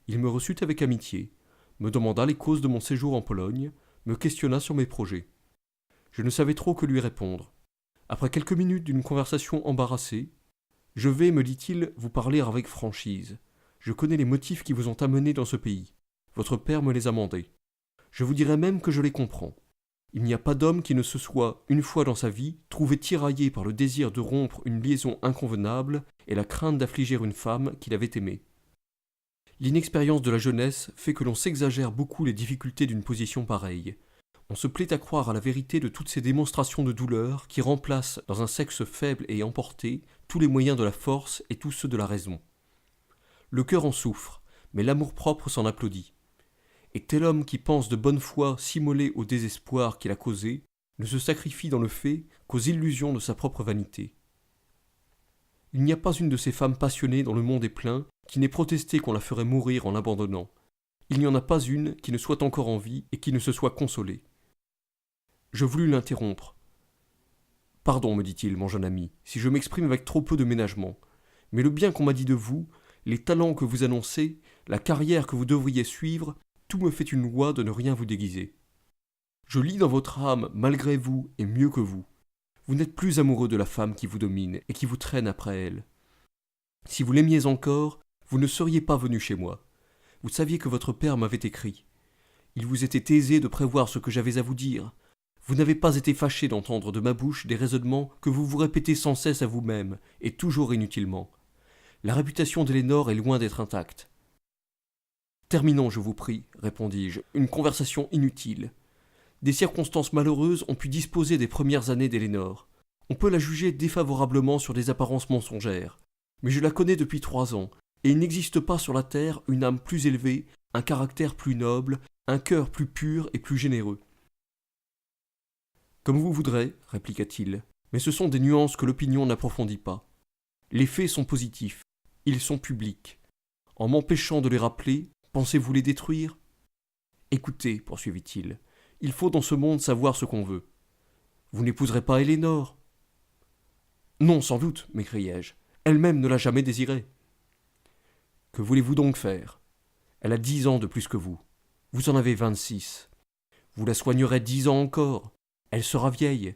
Speaker 1: Il me reçut avec amitié, me demanda les causes de mon séjour en Pologne, me questionna sur mes projets. Je ne savais trop que lui répondre. Après quelques minutes d'une conversation embarrassée, « Je vais, me dit-il, vous parler avec franchise. Je connais les motifs qui vous ont amené dans ce pays. Votre père me les a mandés. Je vous dirai même que je les comprends. Il n'y a pas d'homme qui ne se soit, une fois dans sa vie, trouvé tiraillé par le désir de rompre une liaison inconvenable et la crainte d'affliger une femme qu'il avait aimée. L'inexpérience de la jeunesse fait que l'on s'exagère beaucoup les difficultés d'une position pareille. On se plaît à croire à la vérité de toutes ces démonstrations de douleur qui remplacent, dans un sexe faible et emporté, tous les moyens de la force et tous ceux de la raison. Le cœur en souffre, mais l'amour-propre s'en applaudit. Et tel homme qui pense de bonne foi s'immoler au désespoir qu'il a causé, ne se sacrifie dans le fait qu'aux illusions de sa propre vanité. Il n'y a pas une de ces femmes passionnées dont le monde est plein qui n'ait protesté qu'on la ferait mourir en l'abandonnant. Il n'y en a pas une qui ne soit encore en vie et qui ne se soit consolée. Je voulus l'interrompre. « Pardon, me dit-il, mon jeune ami, si je m'exprime avec trop peu de ménagement, mais le bien qu'on m'a dit de vous, les talents que vous annoncez, la carrière que vous devriez suivre, tout me fait une loi de ne rien vous déguiser. Je lis dans votre âme, malgré vous et mieux que vous. Vous n'êtes plus amoureux de la femme qui vous domine et qui vous traîne après elle. Si vous l'aimiez encore, vous ne seriez pas venu chez moi. Vous saviez que votre père m'avait écrit. Il vous était aisé de prévoir ce que j'avais à vous dire. Vous n'avez pas été fâché d'entendre de ma bouche des raisonnements que vous vous répétez sans cesse à vous-même, et toujours inutilement. La réputation d'Elénore est loin d'être intacte. Terminons, je vous prie, répondis-je, une conversation inutile. Des circonstances malheureuses ont pu disposer des premières années d'Elénore. On peut la juger défavorablement sur des apparences mensongères. Mais je la connais depuis 3 ans, et il n'existe pas sur la terre une âme plus élevée, un caractère plus noble, un cœur plus pur et plus généreux. Comme vous voudrez, répliqua-t-il, mais ce sont des nuances que l'opinion n'approfondit pas. Les faits sont positifs, ils sont publics. En m'empêchant de les rappeler, pensez-vous les détruire ? Écoutez, poursuivit-il, il faut dans ce monde savoir ce qu'on veut. Vous n'épouserez pas Elénore ? Non, sans doute, m'écriai-je, elle-même ne l'a jamais désirée. Que voulez-vous donc faire ? Elle a 10 ans de plus que vous. Vous en avez 26. Vous la soignerez 10 ans encore. Elle sera vieille.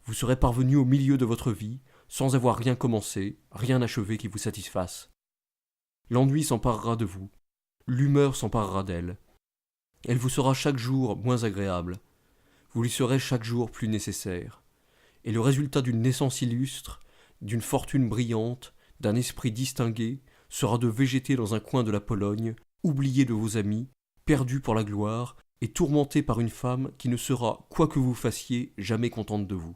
Speaker 1: Vous serez parvenu au milieu de votre vie, sans avoir rien commencé, rien achevé qui vous satisfasse. L'ennui s'emparera de vous. L'humeur s'emparera d'elle. Elle vous sera chaque jour moins agréable. Vous lui serez chaque jour plus nécessaire. Et le résultat d'une naissance illustre, d'une fortune brillante, d'un esprit distingué, sera de végéter dans un coin de la Pologne, oublié de vos amis, perdu pour la gloire, et tourmenté par une femme qui ne sera, quoi que vous fassiez, jamais contente de vous.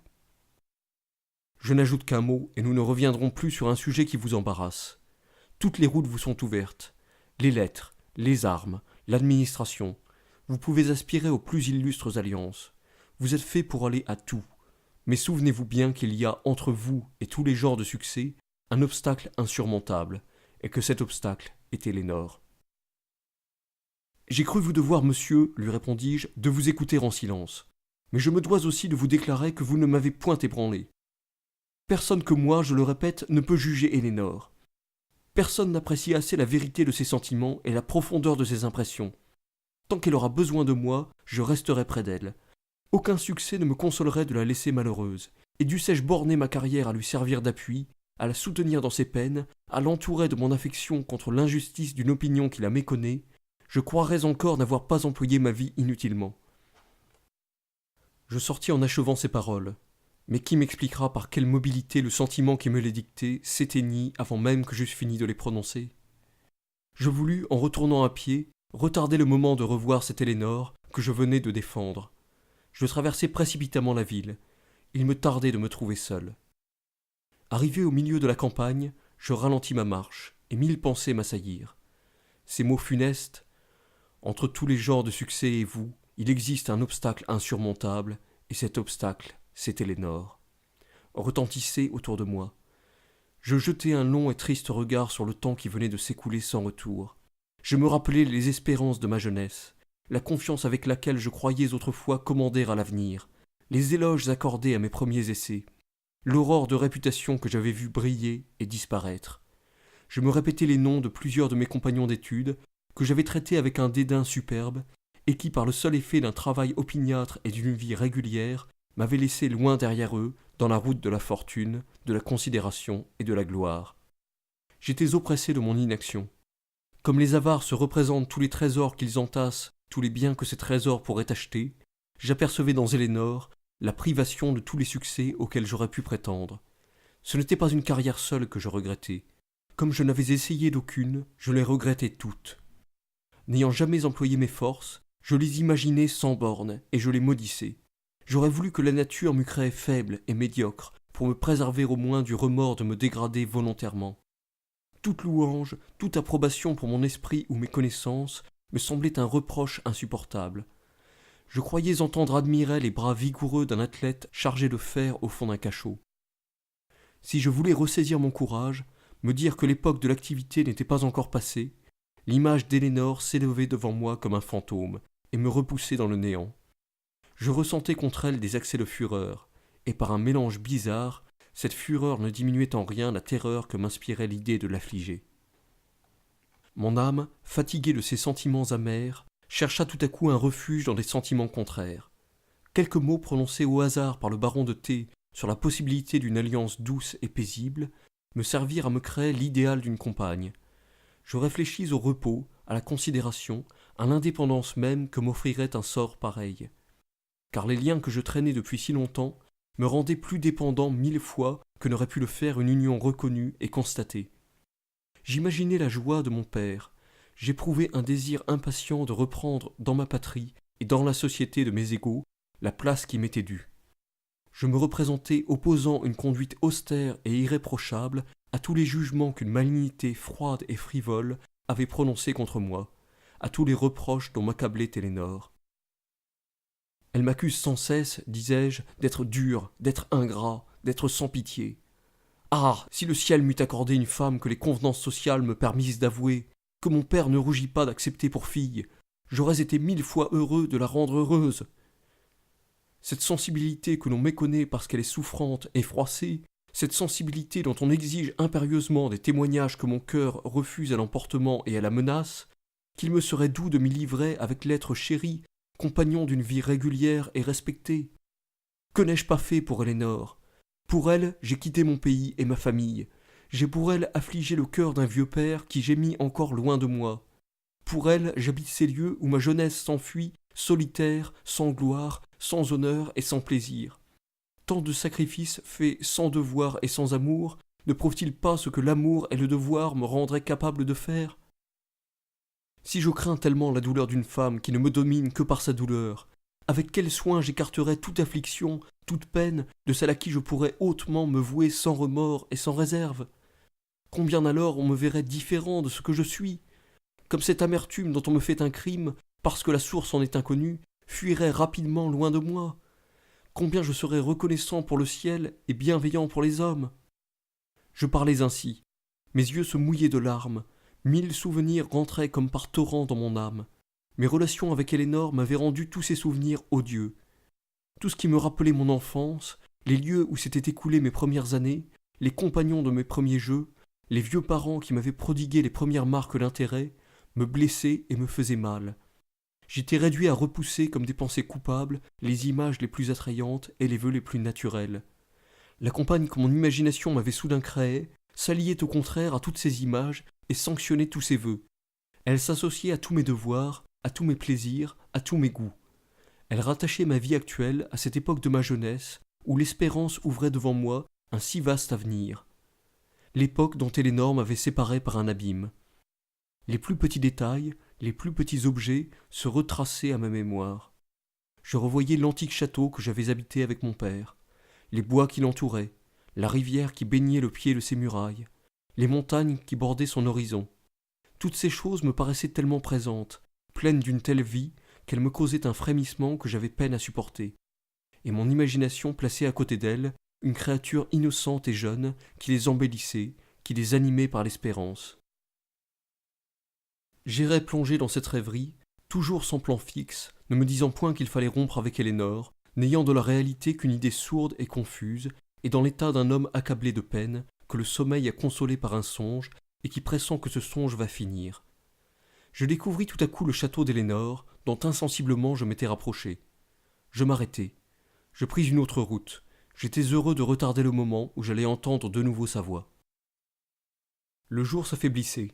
Speaker 1: Je n'ajoute qu'un mot, et nous ne reviendrons plus sur un sujet qui vous embarrasse. Toutes les routes vous sont ouvertes. Les lettres, les armes, l'administration. Vous pouvez aspirer aux plus illustres alliances. Vous êtes fait pour aller à tout. Mais souvenez-vous bien qu'il y a entre vous et tous les genres de succès un obstacle insurmontable, et que cet obstacle est Élénore. J'ai cru vous devoir, monsieur, lui répondis-je, de vous écouter en silence. Mais je me dois aussi de vous déclarer que vous ne m'avez point ébranlé. Personne que moi, je le répète, ne peut juger Élénore. Personne n'apprécie assez la vérité de ses sentiments et la profondeur de ses impressions. Tant qu'elle aura besoin de moi, je resterai près d'elle. Aucun succès ne me consolerait de la laisser malheureuse, et dussé-je borner ma carrière à lui servir d'appui, à la soutenir dans ses peines, à l'entourer de mon affection contre l'injustice d'une opinion qui la méconnaît, je croirais encore n'avoir pas employé ma vie inutilement. Je sortis en achevant ces paroles, mais qui m'expliquera par quelle mobilité le sentiment qui me les dictait s'éteignit avant même que j'eusse fini de les prononcer? Je voulus, en retournant à pied, retarder le moment de revoir cette Élénore que je venais de défendre. Je traversai précipitamment la ville. Il me tardait de me trouver seul. Arrivé au milieu de la campagne, je ralentis ma marche, et 1000 pensées m'assaillirent. Ces mots funestes, entre tous les genres de succès et vous, il existe un obstacle insurmontable, et cet obstacle, c'est Élénore. Retentissaient autour de moi. Je jetai un long et triste regard sur le temps qui venait de s'écouler sans retour. Je me rappelai les espérances de ma jeunesse, la confiance avec laquelle je croyais autrefois commander à l'avenir, les éloges accordés à mes premiers essais, l'aurore de réputation que j'avais vue briller et disparaître. Je me répétais les noms de plusieurs de mes compagnons d'études, que j'avais traités avec un dédain superbe, et qui, par le seul effet d'un travail opiniâtre et d'une vie régulière, m'avaient laissé loin derrière eux, dans la route de la fortune, de la considération et de la gloire. J'étais oppressé de mon inaction. Comme les avares se représentent tous les trésors qu'ils entassent, tous les biens que ces trésors pourraient acheter, j'apercevais dans Élénore la privation de tous les succès auxquels j'aurais pu prétendre. Ce n'était pas une carrière seule que je regrettais. Comme je n'avais essayé d'aucune, je les regrettais toutes. N'ayant jamais employé mes forces, je les imaginais sans bornes, et je les maudissais. J'aurais voulu que la nature m'eût créé faible et médiocre, pour me préserver au moins du remords de me dégrader volontairement. Toute louange, toute approbation pour mon esprit ou mes connaissances me semblait un reproche insupportable. Je croyais entendre admirer les bras vigoureux d'un athlète chargé de fer au fond d'un cachot. Si je voulais ressaisir mon courage, me dire que l'époque de l'activité n'était pas encore passée, l'image d'Élénore s'élevait devant moi comme un fantôme et me repoussait dans le néant. Je ressentais contre elle des accès de fureur, et par un mélange bizarre, cette fureur ne diminuait en rien la terreur que m'inspirait l'idée de l'affliger. Mon âme, fatiguée de ces sentiments amers, chercha tout à coup un refuge dans des sentiments contraires. Quelques mots prononcés au hasard par le baron de T sur la possibilité d'une alliance douce et paisible me servirent à me créer l'idéal d'une compagne. Je réfléchis au repos, à la considération, à l'indépendance même que m'offrirait un sort pareil. Car les liens que je traînais depuis si longtemps me rendaient plus dépendant 1000 fois que n'aurait pu le faire une union reconnue et constatée. J'imaginais la joie de mon père, j'éprouvais un désir impatient de reprendre dans ma patrie et dans la société de mes égaux la place qui m'était due. Je me représentais opposant une conduite austère et irréprochable à tous les jugements qu'une malignité froide et frivole avait prononcés contre moi, à tous les reproches dont m'accablait Élénore. Elle m'accuse sans cesse, disais-je, d'être dur, d'être ingrat, d'être sans pitié. Ah, si le ciel m'eût accordé une femme que les convenances sociales me permissent d'avouer, que mon père ne rougit pas d'accepter pour fille, j'aurais été 1000 fois heureux de la rendre heureuse. Cette sensibilité que l'on méconnaît parce qu'elle est souffrante et froissée, cette sensibilité dont on exige impérieusement des témoignages que mon cœur refuse à l'emportement et à la menace, qu'il me serait doux de m'y livrer avec l'être chéri, compagnon d'une vie régulière et respectée. Que n'ai-je pas fait pour Élénore? Pour elle, j'ai quitté mon pays et ma famille. J'ai pour elle affligé le cœur d'un vieux père qui gémit encore loin de moi. Pour elle, j'habite ces lieux où ma jeunesse s'enfuit, solitaire, sans gloire, sans honneur et sans plaisir. Tant de sacrifices faits sans devoir et sans amour ne prouvent-ils pas ce que l'amour et le devoir me rendraient capable de faire? Si je crains tellement la douleur d'une femme qui ne me domine que par sa douleur, avec quel soin j'écarterais toute affliction, toute peine de celle à qui je pourrais hautement me vouer sans remords et sans réserve? Combien alors on me verrait différent de ce que je suis? Comme cette amertume dont on me fait un crime, parce que la source en est inconnue, fuirait rapidement loin de moi. Combien je serais reconnaissant pour le ciel et bienveillant pour les hommes. Je parlais ainsi. Mes yeux se mouillaient de larmes. 1000 souvenirs rentraient comme par torrent dans mon âme. Mes relations avec Éléonore m'avaient rendu tous ces souvenirs odieux. Tout ce qui me rappelait mon enfance, les lieux où s'étaient écoulées mes premières années, les compagnons de mes premiers jeux, les vieux parents qui m'avaient prodigué les premières marques d'intérêt, me blessaient et me faisaient mal. J'étais réduit à repousser comme des pensées coupables les images les plus attrayantes et les vœux les plus naturels. La compagne que mon imagination m'avait soudain créée s'alliait au contraire à toutes ces images et sanctionnait tous ces vœux. Elle s'associait à tous mes devoirs, à tous mes plaisirs, à tous mes goûts. Elle rattachait ma vie actuelle à cette époque de ma jeunesse où l'espérance ouvrait devant moi un si vaste avenir. L'époque dont Éléonore m'avait séparé par un abîme. Les plus petits détails, les plus petits objets se retraçaient à ma mémoire. Je revoyais l'antique château que j'avais habité avec mon père, les bois qui l'entouraient, la rivière qui baignait le pied de ses murailles, les montagnes qui bordaient son horizon. Toutes ces choses me paraissaient tellement présentes, pleines d'une telle vie, qu'elles me causaient un frémissement que j'avais peine à supporter. Et mon imagination plaçait à côté d'elles une créature innocente et jeune qui les embellissait, qui les animait par l'espérance. J'irais plonger dans cette rêverie, toujours sans plan fixe, ne me disant point qu'il fallait rompre avec Éléonore, n'ayant de la réalité qu'une idée sourde et confuse, et dans l'état d'un homme accablé de peine, que le sommeil a consolé par un songe, et qui pressent que ce songe va finir. Je découvris tout à coup le château d'Éléonore, dont insensiblement je m'étais rapproché. Je m'arrêtai. Je pris une autre route. J'étais heureux de retarder le moment où j'allais entendre de nouveau sa voix. Le jour s'affaiblissait.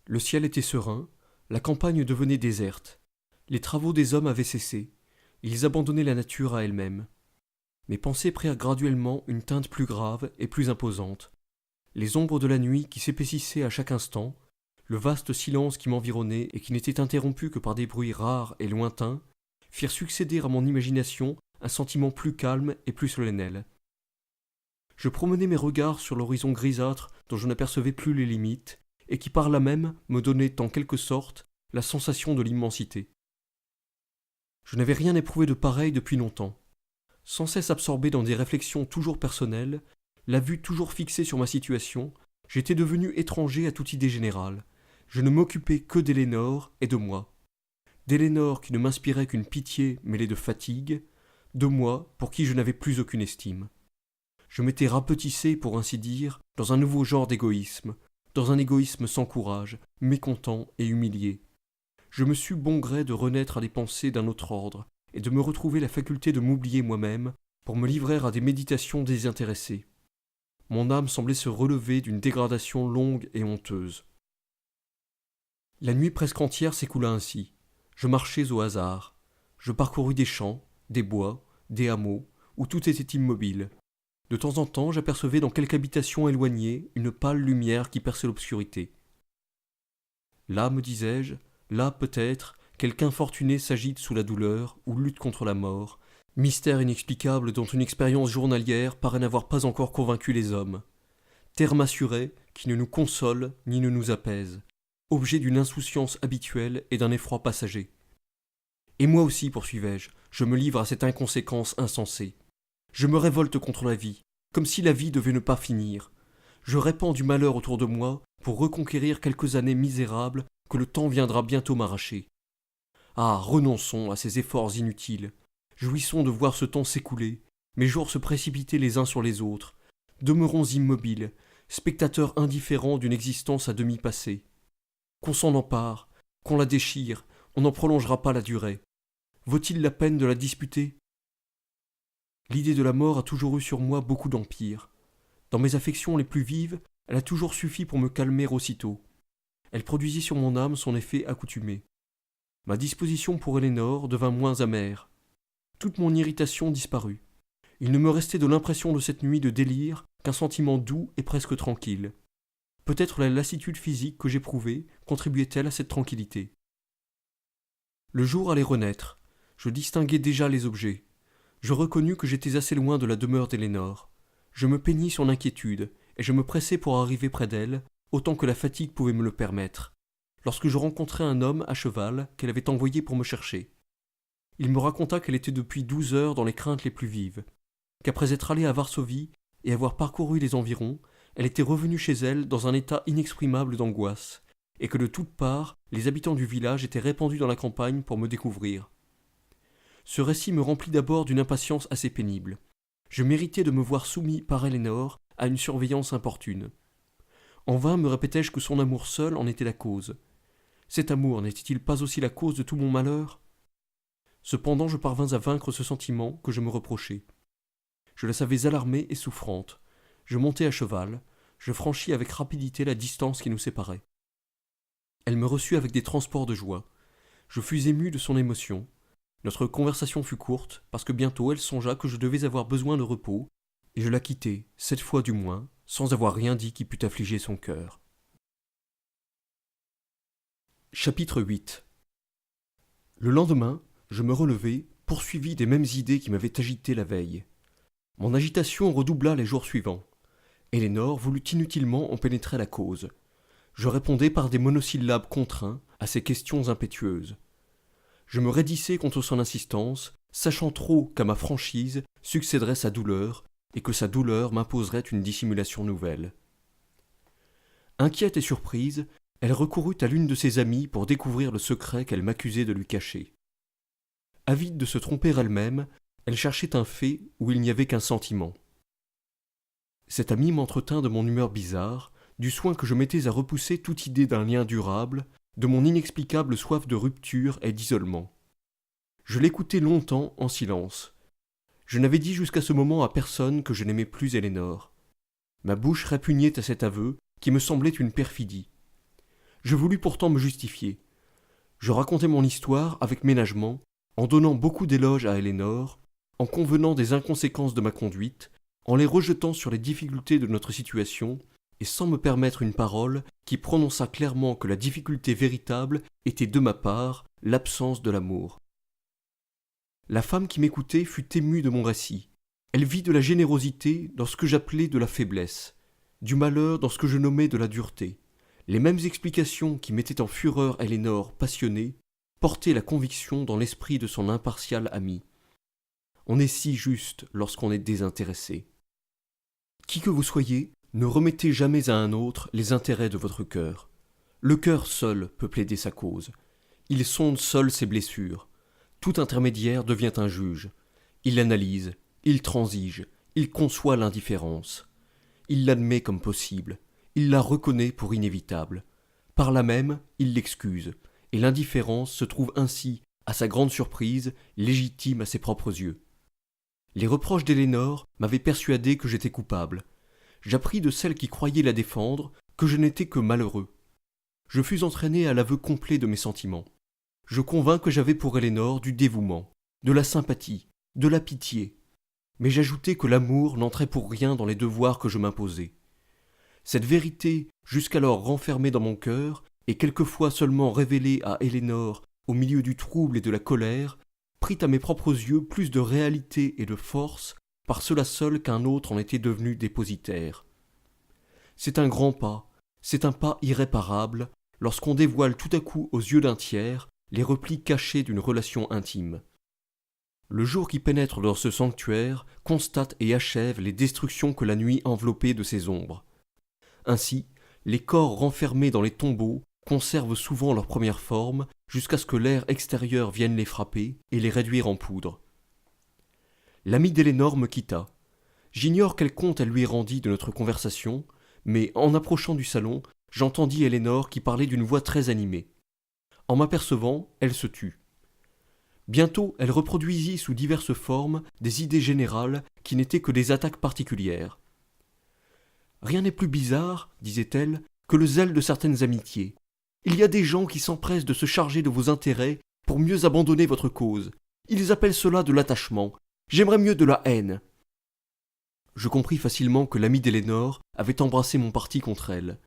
Speaker 1: Le ciel était serein, la campagne devenait déserte. Les travaux des hommes avaient cessé. Ils abandonnaient la nature à elle-même. Mes pensées prirent graduellement une teinte plus grave et plus imposante. Les ombres de la nuit qui s'épaississaient à chaque instant, le vaste silence qui m'environnait et qui n'était interrompu que par des bruits rares et lointains, firent succéder à mon imagination un sentiment plus calme et plus solennel. Je promenais mes regards sur l'horizon grisâtre dont je n'apercevais plus les limites, et qui par là même me donnait en quelque sorte la sensation de l'immensité. Je n'avais rien éprouvé de pareil depuis longtemps. Sans cesse absorbé dans des réflexions toujours personnelles, la vue toujours fixée sur ma situation, j'étais devenu étranger à toute idée générale. Je ne m'occupais que d'Éléonore et de moi. D'Éléonore qui ne m'inspirait qu'une pitié mêlée de fatigue, de moi pour qui je n'avais plus aucune estime. Je m'étais rapetissé, pour ainsi dire, dans un nouveau genre d'égoïsme, dans un égoïsme sans courage, mécontent et humilié. Je me sus bon gré de renaître à des pensées d'un autre ordre, et de me retrouver la faculté de m'oublier moi-même, pour me livrer à des méditations désintéressées. Mon âme semblait se relever d'une dégradation longue et honteuse. La nuit presque entière s'écoula ainsi. Je marchais au hasard. Je parcourus des champs, des bois, des hameaux, où tout était immobile. De temps en temps, j'apercevais dans quelque habitation éloignée une pâle lumière qui perçait l'obscurité. Là, me disais-je, là, peut-être, quelque infortuné s'agite sous la douleur ou lutte contre la mort, mystère inexplicable dont une expérience journalière paraît n'avoir pas encore convaincu les hommes. Terme assuré qui ne nous console ni ne nous apaise, objet d'une insouciance habituelle et d'un effroi passager. Et moi aussi, poursuivais-je, je me livre à cette inconséquence insensée. Je me révolte contre la vie, comme si la vie devait ne pas finir. Je répands du malheur autour de moi pour reconquérir quelques années misérables que le temps viendra bientôt m'arracher. Ah, renonçons à ces efforts inutiles. Jouissons de voir ce temps s'écouler, mes jours se précipiter les uns sur les autres. Demeurons immobiles, spectateurs indifférents d'une existence à demi passée. Qu'on s'en empare, qu'on la déchire, on n'en prolongera pas la durée. Vaut-il la peine de la disputer ? L'idée de la mort a toujours eu sur moi beaucoup d'empire. Dans mes affections les plus vives, Elle a toujours suffi pour me calmer aussitôt. Elle produisit sur mon âme son effet accoutumé. Ma disposition pour Élénore devint moins amère. Toute mon irritation disparut. Il ne me restait de l'impression de cette nuit de délire qu'un sentiment doux et presque tranquille. Peut-être la lassitude physique que j'éprouvais contribuait-elle à cette tranquillité. Le jour allait renaître. Je distinguais déjà les objets. Je reconnus que j'étais assez loin de la demeure d'Élénore. Je me peignis son inquiétude, et je me pressai pour arriver près d'elle, autant que la fatigue pouvait me le permettre, lorsque je rencontrai un homme à cheval qu'elle avait envoyé pour me chercher. Il me raconta qu'elle était depuis 12 heures dans les craintes les plus vives, qu'après être allée à Varsovie et avoir parcouru les environs, elle était revenue chez elle dans un état inexprimable d'angoisse, et que de toutes parts, les habitants du village étaient répandus dans la campagne pour me découvrir. Ce récit me remplit d'abord d'une impatience assez pénible. Je méritais de me voir soumis par Élénore à une surveillance importune. En vain me répétai-je que son amour seul en était la cause. Cet amour n'était-il pas aussi la cause de tout mon malheur ? Cependant je parvins à vaincre ce sentiment que je me reprochais. Je la savais alarmée et souffrante. Je montai à cheval, je franchis avec rapidité la distance qui nous séparait. Elle me reçut avec des transports de joie. Je fus ému de son émotion. Notre conversation fut courte, parce que bientôt elle songea que je devais avoir besoin de repos, et je la quittai, cette fois du moins, sans avoir rien dit qui pût affliger son cœur. Chapitre 8. Le lendemain, je me relevai, poursuivi des mêmes idées qui m'avaient agité la veille. Mon agitation redoubla les jours suivants. Élénore voulut inutilement en pénétrer la cause. Je répondais par des monosyllabes contraints à ses questions impétueuses. Je me raidissais contre son insistance, sachant trop qu'à ma franchise succéderait sa douleur, et que sa douleur m'imposerait une dissimulation nouvelle. Inquiète et surprise, elle recourut à l'une de ses amies pour découvrir le secret qu'elle m'accusait de lui cacher. Avide de se tromper elle-même, elle cherchait un fait où il n'y avait qu'un sentiment. Cette amie m'entretint de mon humeur bizarre, du soin que je mettais à repousser toute idée d'un lien durable, de mon inexplicable soif de rupture et d'isolement. Je l'écoutai longtemps en silence. Je n'avais dit jusqu'à ce moment à personne que je n'aimais plus Élénore. Ma bouche répugnait à cet aveu qui me semblait une perfidie. Je voulus pourtant me justifier. Je racontai mon histoire avec ménagement, en donnant beaucoup d'éloges à Élénore, en convenant des inconséquences de ma conduite, en les rejetant sur les difficultés de notre situation, et sans me permettre une parole qui prononça clairement que la difficulté véritable était de ma part l'absence de l'amour. La femme qui m'écoutait fut émue de mon récit. Elle vit de la générosité dans ce que j'appelais de la faiblesse, du malheur dans ce que je nommais de la dureté. Les mêmes explications qui mettaient en fureur Élénore passionnée portaient la conviction dans l'esprit de son impartial ami. On est si juste lorsqu'on est désintéressé. Qui que vous soyez, ne remettez jamais à un autre les intérêts de votre cœur. Le cœur seul peut plaider sa cause. Il sonde seul ses blessures. Tout intermédiaire devient un juge. Il l'analyse, il transige, il conçoit l'indifférence. Il l'admet comme possible, il la reconnaît pour inévitable. Par là même, il l'excuse, et l'indifférence se trouve ainsi, à sa grande surprise, légitime à ses propres yeux. Les reproches d'Élénore m'avaient persuadé que j'étais coupable. J'appris de celle qui croyait la défendre que je n'étais que malheureux. Je fus entraîné à l'aveu complet de mes sentiments. Je convins que j'avais pour Élénore du dévouement, de la sympathie, de la pitié, mais j'ajoutai que l'amour n'entrait pour rien dans les devoirs que je m'imposais. Cette vérité, jusqu'alors renfermée dans mon cœur, et quelquefois seulement révélée à Élénore au milieu du trouble et de la colère, prit à mes propres yeux plus de réalité et de force par cela seul qu'un autre en était devenu dépositaire. C'est un grand pas, c'est un pas irréparable, lorsqu'on dévoile tout à coup aux yeux d'un tiers les replis cachés d'une relation intime. Le jour qui pénètre dans ce sanctuaire constate et achève les destructions que la nuit enveloppait de ses ombres. Ainsi, les corps renfermés dans les tombeaux conservent souvent leur première forme jusqu'à ce que l'air extérieur vienne les frapper et les réduire en poudre. L'ami d'Élénore me quitta. J'ignore quel compte elle lui rendit de notre conversation, mais en approchant du salon, j'entendis Élénore qui parlait d'une voix très animée. En m'apercevant, elle se tut. Bientôt, elle reproduisit sous diverses formes des idées générales qui n'étaient que des attaques particulières. Rien n'est plus bizarre, disait-elle, que le zèle de certaines amitiés. Il y a des gens qui s'empressent de se charger de vos intérêts pour mieux abandonner votre cause. Ils appellent cela de l'attachement. J'aimerais mieux de la haine. Je compris facilement que l'amie d'Elénore avait embrassé mon parti contre elle.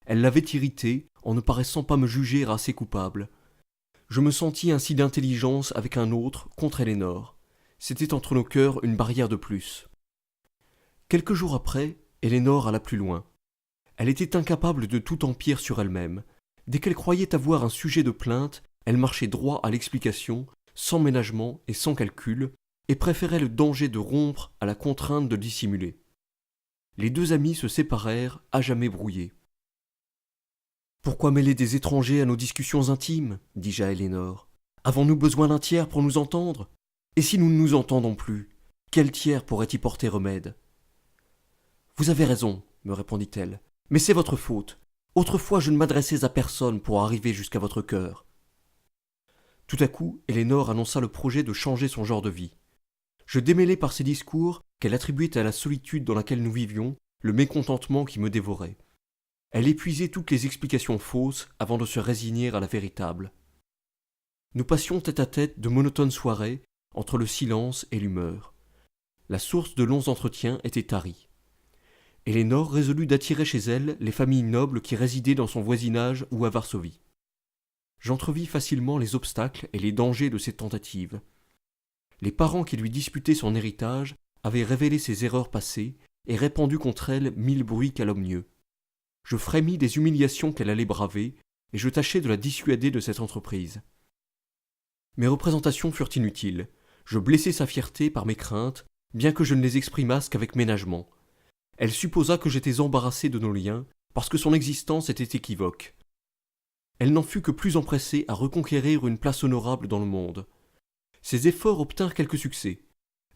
Speaker 1: Elle l'avait irritée en ne paraissant pas me juger assez coupable. Je me sentis ainsi d'intelligence avec un autre contre Elénore. C'était entre nos cœurs une barrière de plus. Quelques jours après, Elénore alla plus loin. Elle était incapable de tout empire sur elle-même. Dès qu'elle croyait avoir un sujet de plainte, elle marchait droit à l'explication, sans ménagement et sans calcul, et préférait le danger de rompre à la contrainte de dissimuler. Les deux amis se séparèrent à jamais brouillés. « Pourquoi mêler des étrangers à nos discussions intimes ?» dis-je à Elénore. « Avons-nous besoin d'un tiers pour nous entendre ? Et si nous ne nous entendons plus, quel tiers pourrait y porter remède ?»« Vous avez raison, me répondit-elle, mais c'est votre faute. Autrefois je ne m'adressais à personne pour arriver jusqu'à votre cœur. » Tout à coup, Elénore annonça le projet de changer son genre de vie. Je démêlai par ses discours qu'elle attribuait à la solitude dans laquelle nous vivions le mécontentement qui me dévorait. Elle épuisait toutes les explications fausses avant de se résigner à la véritable. Nous passions tête à tête de monotones soirées entre le silence et l'humeur. La source de longs entretiens était tarie. Elénore résolut d'attirer chez elle les familles nobles qui résidaient dans son voisinage ou à Varsovie. J'entrevis facilement les obstacles et les dangers de ces tentatives. Les parents qui lui disputaient son héritage avaient révélé ses erreurs passées et répandu contre elle 1000 bruits calomnieux. Je frémis des humiliations qu'elle allait braver, et je tâchai de la dissuader de cette entreprise. Mes représentations furent inutiles. Je blessai sa fierté par mes craintes, bien que je ne les exprimasse qu'avec ménagement. Elle supposa que j'étais embarrassé de nos liens, parce que son existence était équivoque. Elle n'en fut que plus empressée à reconquérir une place honorable dans le monde. Ses efforts obtinrent quelques succès.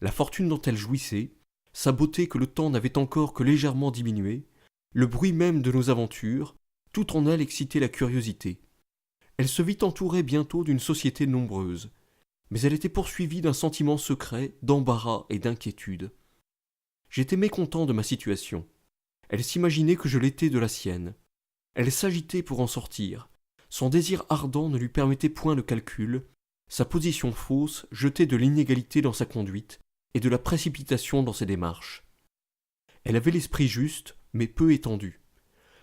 Speaker 1: La fortune dont elle jouissait, sa beauté que le temps n'avait encore que légèrement diminuée, le bruit même de nos aventures, tout en elle excitait la curiosité. Elle se vit entourée bientôt d'une société nombreuse, mais elle était poursuivie d'un sentiment secret, d'embarras et d'inquiétude. J'étais mécontent de ma situation. Elle s'imaginait que je l'étais de la sienne. Elle s'agitait pour en sortir. Son désir ardent ne lui permettait point de calcul, sa position fausse jetait de l'inégalité dans sa conduite et de la précipitation dans ses démarches. Elle avait l'esprit juste, mais peu étendu.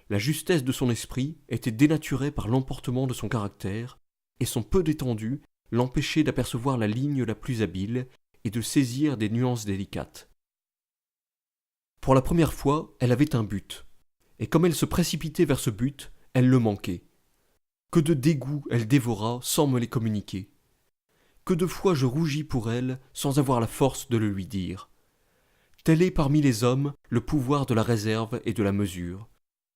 Speaker 1: La justesse de son esprit était dénaturée par l'emportement de son caractère, et son peu d'étendue l'empêchait d'apercevoir la ligne la plus habile et de saisir des nuances délicates. Pour la première fois, elle avait un but, et comme elle se précipitait vers ce but, elle le manquait. Que de dégoûts elle dévora sans me les communiquer. Que de fois je rougis pour elle sans avoir la force de le lui dire. Tel est parmi les hommes le pouvoir de la réserve et de la mesure,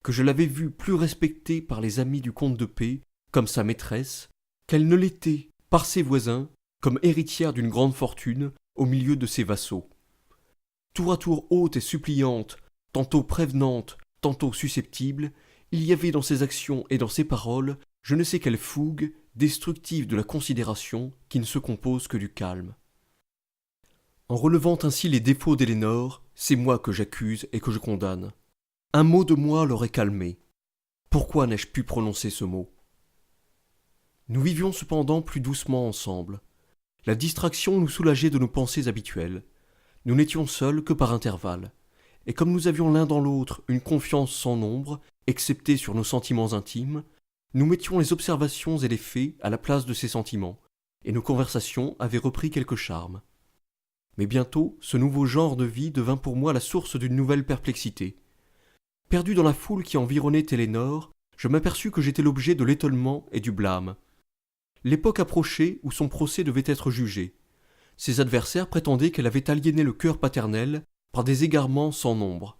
Speaker 1: que je l'avais vue plus respectée par les amis du comte de P, comme sa maîtresse, qu'elle ne l'était par ses voisins, comme héritière d'une grande fortune au milieu de ses vassaux. Tour à tour haute et suppliante, tantôt prévenante, tantôt susceptible, il y avait dans ses actions et dans ses paroles je ne sais quelle fougue destructive de la considération qui ne se compose que du calme. En relevant ainsi les défauts d'Elénore, c'est moi que j'accuse et que je condamne. Un mot de moi l'aurait calmé. Pourquoi n'ai-je pu prononcer ce mot ? Nous vivions cependant plus doucement ensemble. La distraction nous soulageait de nos pensées habituelles. Nous n'étions seuls que par intervalles. Et comme nous avions l'un dans l'autre une confiance sans nombre, excepté sur nos sentiments intimes, nous mettions les observations et les faits à la place de ces sentiments, et nos conversations avaient repris quelque charme. Mais bientôt, ce nouveau genre de vie devint pour moi la source d'une nouvelle perplexité. Perdu dans la foule qui environnait Elénore, je m'aperçus que j'étais l'objet de l'étonnement et du blâme. L'époque approchait où son procès devait être jugé. Ses adversaires prétendaient qu'elle avait aliéné le cœur paternel par des égarements sans nombre.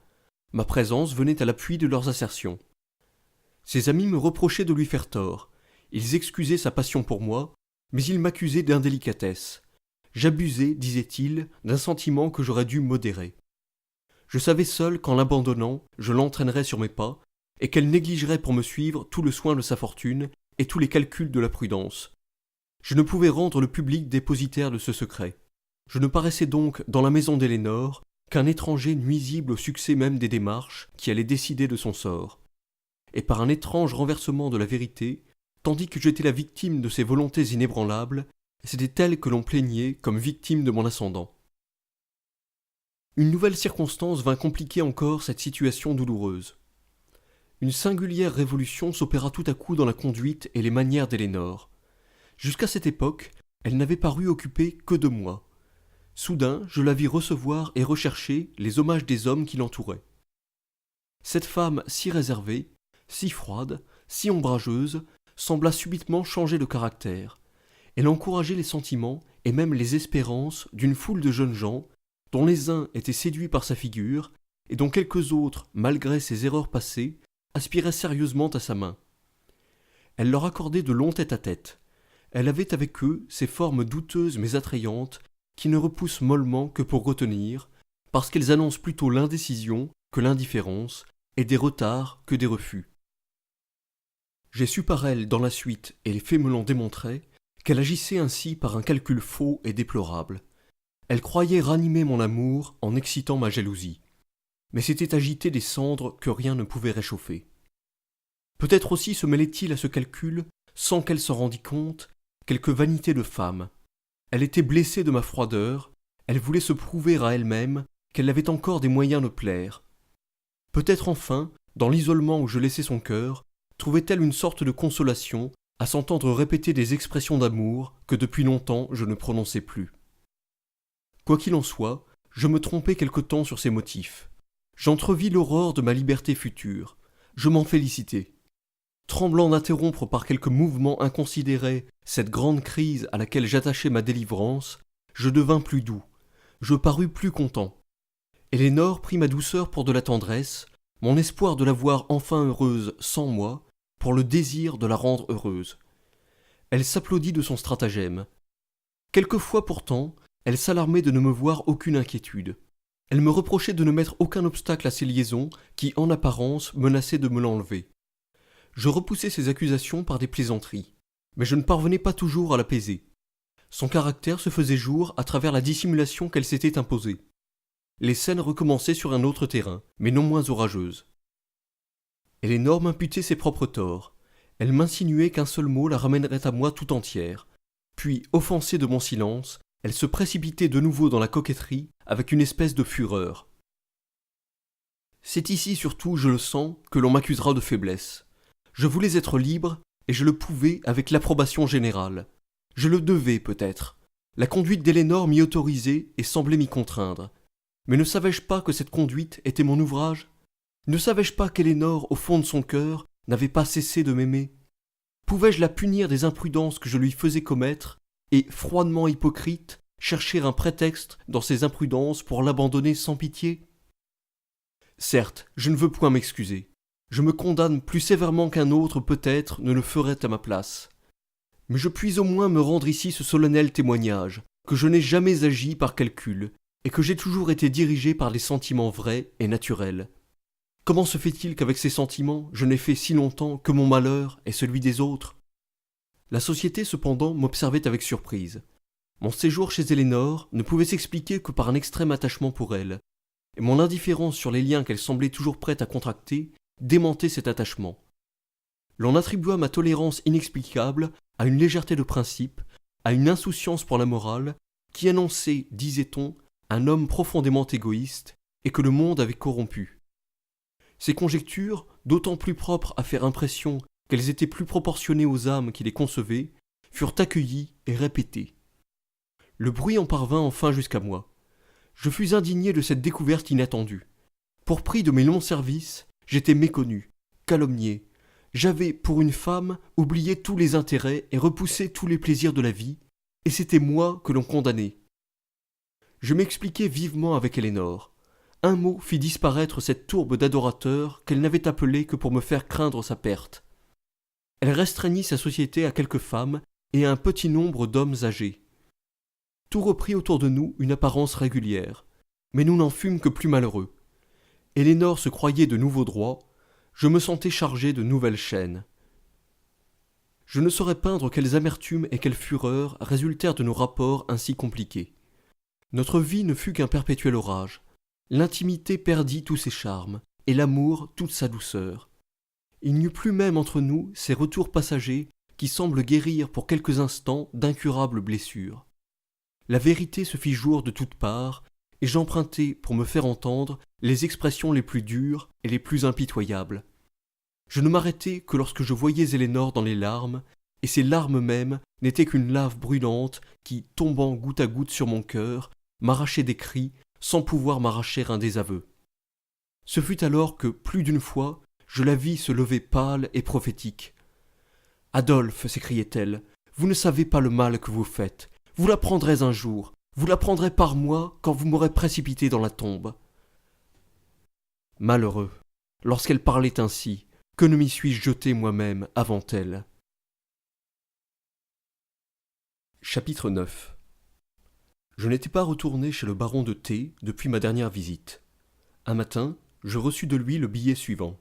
Speaker 1: Ma présence venait à l'appui de leurs assertions. Ses amis me reprochaient de lui faire tort. Ils excusaient sa passion pour moi, mais ils m'accusaient d'indélicatesse. J'abusais, disaient-ils, d'un sentiment que j'aurais dû modérer. Je savais seul qu'en l'abandonnant, je l'entraînerais sur mes pas, et qu'elle négligerait pour me suivre tout le soin de sa fortune et tous les calculs de la prudence. Je ne pouvais rendre le public dépositaire de ce secret. Je ne paraissais donc dans la maison d'Elénore qu'un étranger nuisible au succès même des démarches qui allaient décider de son sort. Et par un étrange renversement de la vérité, tandis que j'étais la victime de ces volontés inébranlables, c'était elle que l'on plaignait comme victime de mon ascendant. Une nouvelle circonstance vint compliquer encore cette situation douloureuse. Une singulière révolution s'opéra tout à coup dans la conduite et les manières d'Elénore. Jusqu'à cette époque, elle n'avait paru occuper que de moi. Soudain, je la vis recevoir et rechercher les hommages des hommes qui l'entouraient. Cette femme si réservée, si froide, si ombrageuse, sembla subitement changer de caractère. Elle encourageait les sentiments et même les espérances d'une foule de jeunes gens, dont les uns étaient séduits par sa figure, et dont quelques autres, malgré ses erreurs passées, aspiraient sérieusement à sa main. Elle leur accordait de longs tête-à-tête. Elle avait avec eux ces formes douteuses mais attrayantes qui ne repoussent mollement que pour retenir, parce qu'elles annoncent plutôt l'indécision que l'indifférence, et des retards que des refus. J'ai su par elle, dans la suite, et les faits me l'ont démontré, qu'elle agissait ainsi par un calcul faux et déplorable. Elle croyait ranimer mon amour en excitant ma jalousie. Mais c'était agiter des cendres que rien ne pouvait réchauffer. Peut-être aussi se mêlait-il à ce calcul, sans qu'elle s'en rendît compte, quelque vanité de femme. Elle était blessée de ma froideur, elle voulait se prouver à elle-même qu'elle avait encore des moyens de plaire. Peut-être enfin, dans l'isolement où je laissais son cœur, trouvait-elle une sorte de consolation à s'entendre répéter des expressions d'amour que depuis longtemps je ne prononçais plus. Quoi qu'il en soit, je me trompais quelque temps sur ses motifs. J'entrevis l'aurore de ma liberté future. Je m'en félicitai. Tremblant d'interrompre par quelque mouvement inconsidéré cette grande crise à laquelle j'attachais ma délivrance, je devins plus doux. Je parus plus content. Elénore prit ma douceur pour de la tendresse, mon espoir de la voir enfin heureuse sans moi, pour le désir de la rendre heureuse. Elle s'applaudit de son stratagème. Quelquefois pourtant, elle s'alarmait de ne me voir aucune inquiétude. Elle me reprochait de ne mettre aucun obstacle à ces liaisons qui, en apparence, menaçaient de me l'enlever. Je repoussais ces accusations par des plaisanteries, mais je ne parvenais pas toujours à l'apaiser. Son caractère se faisait jour à travers la dissimulation qu'elle s'était imposée. Les scènes recommençaient sur un autre terrain, mais non moins orageuses. Elénore m'imputait ses propres torts. Elle m'insinuait qu'un seul mot la ramènerait à moi tout entière. Puis, offensée de mon silence, elle se précipitait de nouveau dans la coquetterie avec une espèce de fureur. C'est ici surtout, je le sens, que l'on m'accusera de faiblesse. Je voulais être libre, et je le pouvais avec l'approbation générale. Je le devais peut-être. La conduite d'Elénore m'y autorisait et semblait m'y contraindre. Mais ne savais-je pas que cette conduite était mon ouvrage ? Ne savais-je pas qu'Elénore, au fond de son cœur, n'avait pas cessé de m'aimer ? Pouvais-je la punir des imprudences que je lui faisais commettre, et, froidement hypocrite, chercher un prétexte dans ces imprudences pour l'abandonner sans pitié ? Certes, je ne veux point m'excuser. Je me condamne plus sévèrement qu'un autre peut-être ne le ferait à ma place. Mais je puis au moins me rendre ici ce solennel témoignage, que je n'ai jamais agi par calcul, et que j'ai toujours été dirigé par des sentiments vrais et naturels. Comment se fait-il qu'avec ces sentiments, je n'ai fait si longtemps que mon malheur et celui des autres ? La société, cependant, m'observait avec surprise. Mon séjour chez Elénore ne pouvait s'expliquer que par un extrême attachement pour elle, et mon indifférence sur les liens qu'elle semblait toujours prête à contracter démentait cet attachement. L'on attribua ma tolérance inexplicable à une légèreté de principe, à une insouciance pour la morale, qui annonçait, disait-on, un homme profondément égoïste, et que le monde avait corrompu. Ces conjectures, d'autant plus propres à faire impression qu'elles étaient plus proportionnées aux âmes qui les concevaient, furent accueillies et répétées. Le bruit en parvint enfin jusqu'à moi. Je fus indigné de cette découverte inattendue. Pour prix de mes longs services, j'étais méconnu, calomnié. J'avais, pour une femme, oublié tous les intérêts et repoussé tous les plaisirs de la vie, et c'était moi que l'on condamnait. Je m'expliquai vivement avec Elénore. Un mot fit disparaître cette tourbe d'adorateurs qu'elle n'avait appelée que pour me faire craindre sa perte. Elle restreignit sa société à quelques femmes et à un petit nombre d'hommes âgés. Tout reprit autour de nous une apparence régulière, mais nous n'en fûmes que plus malheureux. Elénore se croyait de nouveaux droits, je me sentais chargé de nouvelles chaînes. Je ne saurais peindre quelles amertumes et quelles fureurs résultèrent de nos rapports ainsi compliqués. Notre vie ne fut qu'un perpétuel orage. L'intimité perdit tous ses charmes, et l'amour toute sa douceur. Il n'y eut plus même entre nous ces retours passagers qui semblent guérir pour quelques instants d'incurables blessures. La vérité se fit jour de toutes parts, et j'empruntai pour me faire entendre les expressions les plus dures et les plus impitoyables. Je ne m'arrêtai que lorsque je voyais Élénore dans les larmes, et ces larmes mêmes n'étaient qu'une lave brûlante qui, tombant goutte à goutte sur mon cœur, m'arrachait des cris sans pouvoir m'arracher un désaveu. Ce fut alors que, plus d'une fois, je la vis se lever pâle et prophétique. « Adolphe, s'écriait-elle, vous ne savez pas le mal que vous faites. Vous l'apprendrez un jour. Vous l'apprendrez par moi quand vous m'aurez précipité dans la tombe. » Malheureux, lorsqu'elle parlait ainsi, que ne m'y suis-je jeté moi-même avant elle. Chapitre 9. Je n'étais pas retourné chez le baron de T depuis ma dernière visite. Un matin, je reçus de lui le billet suivant.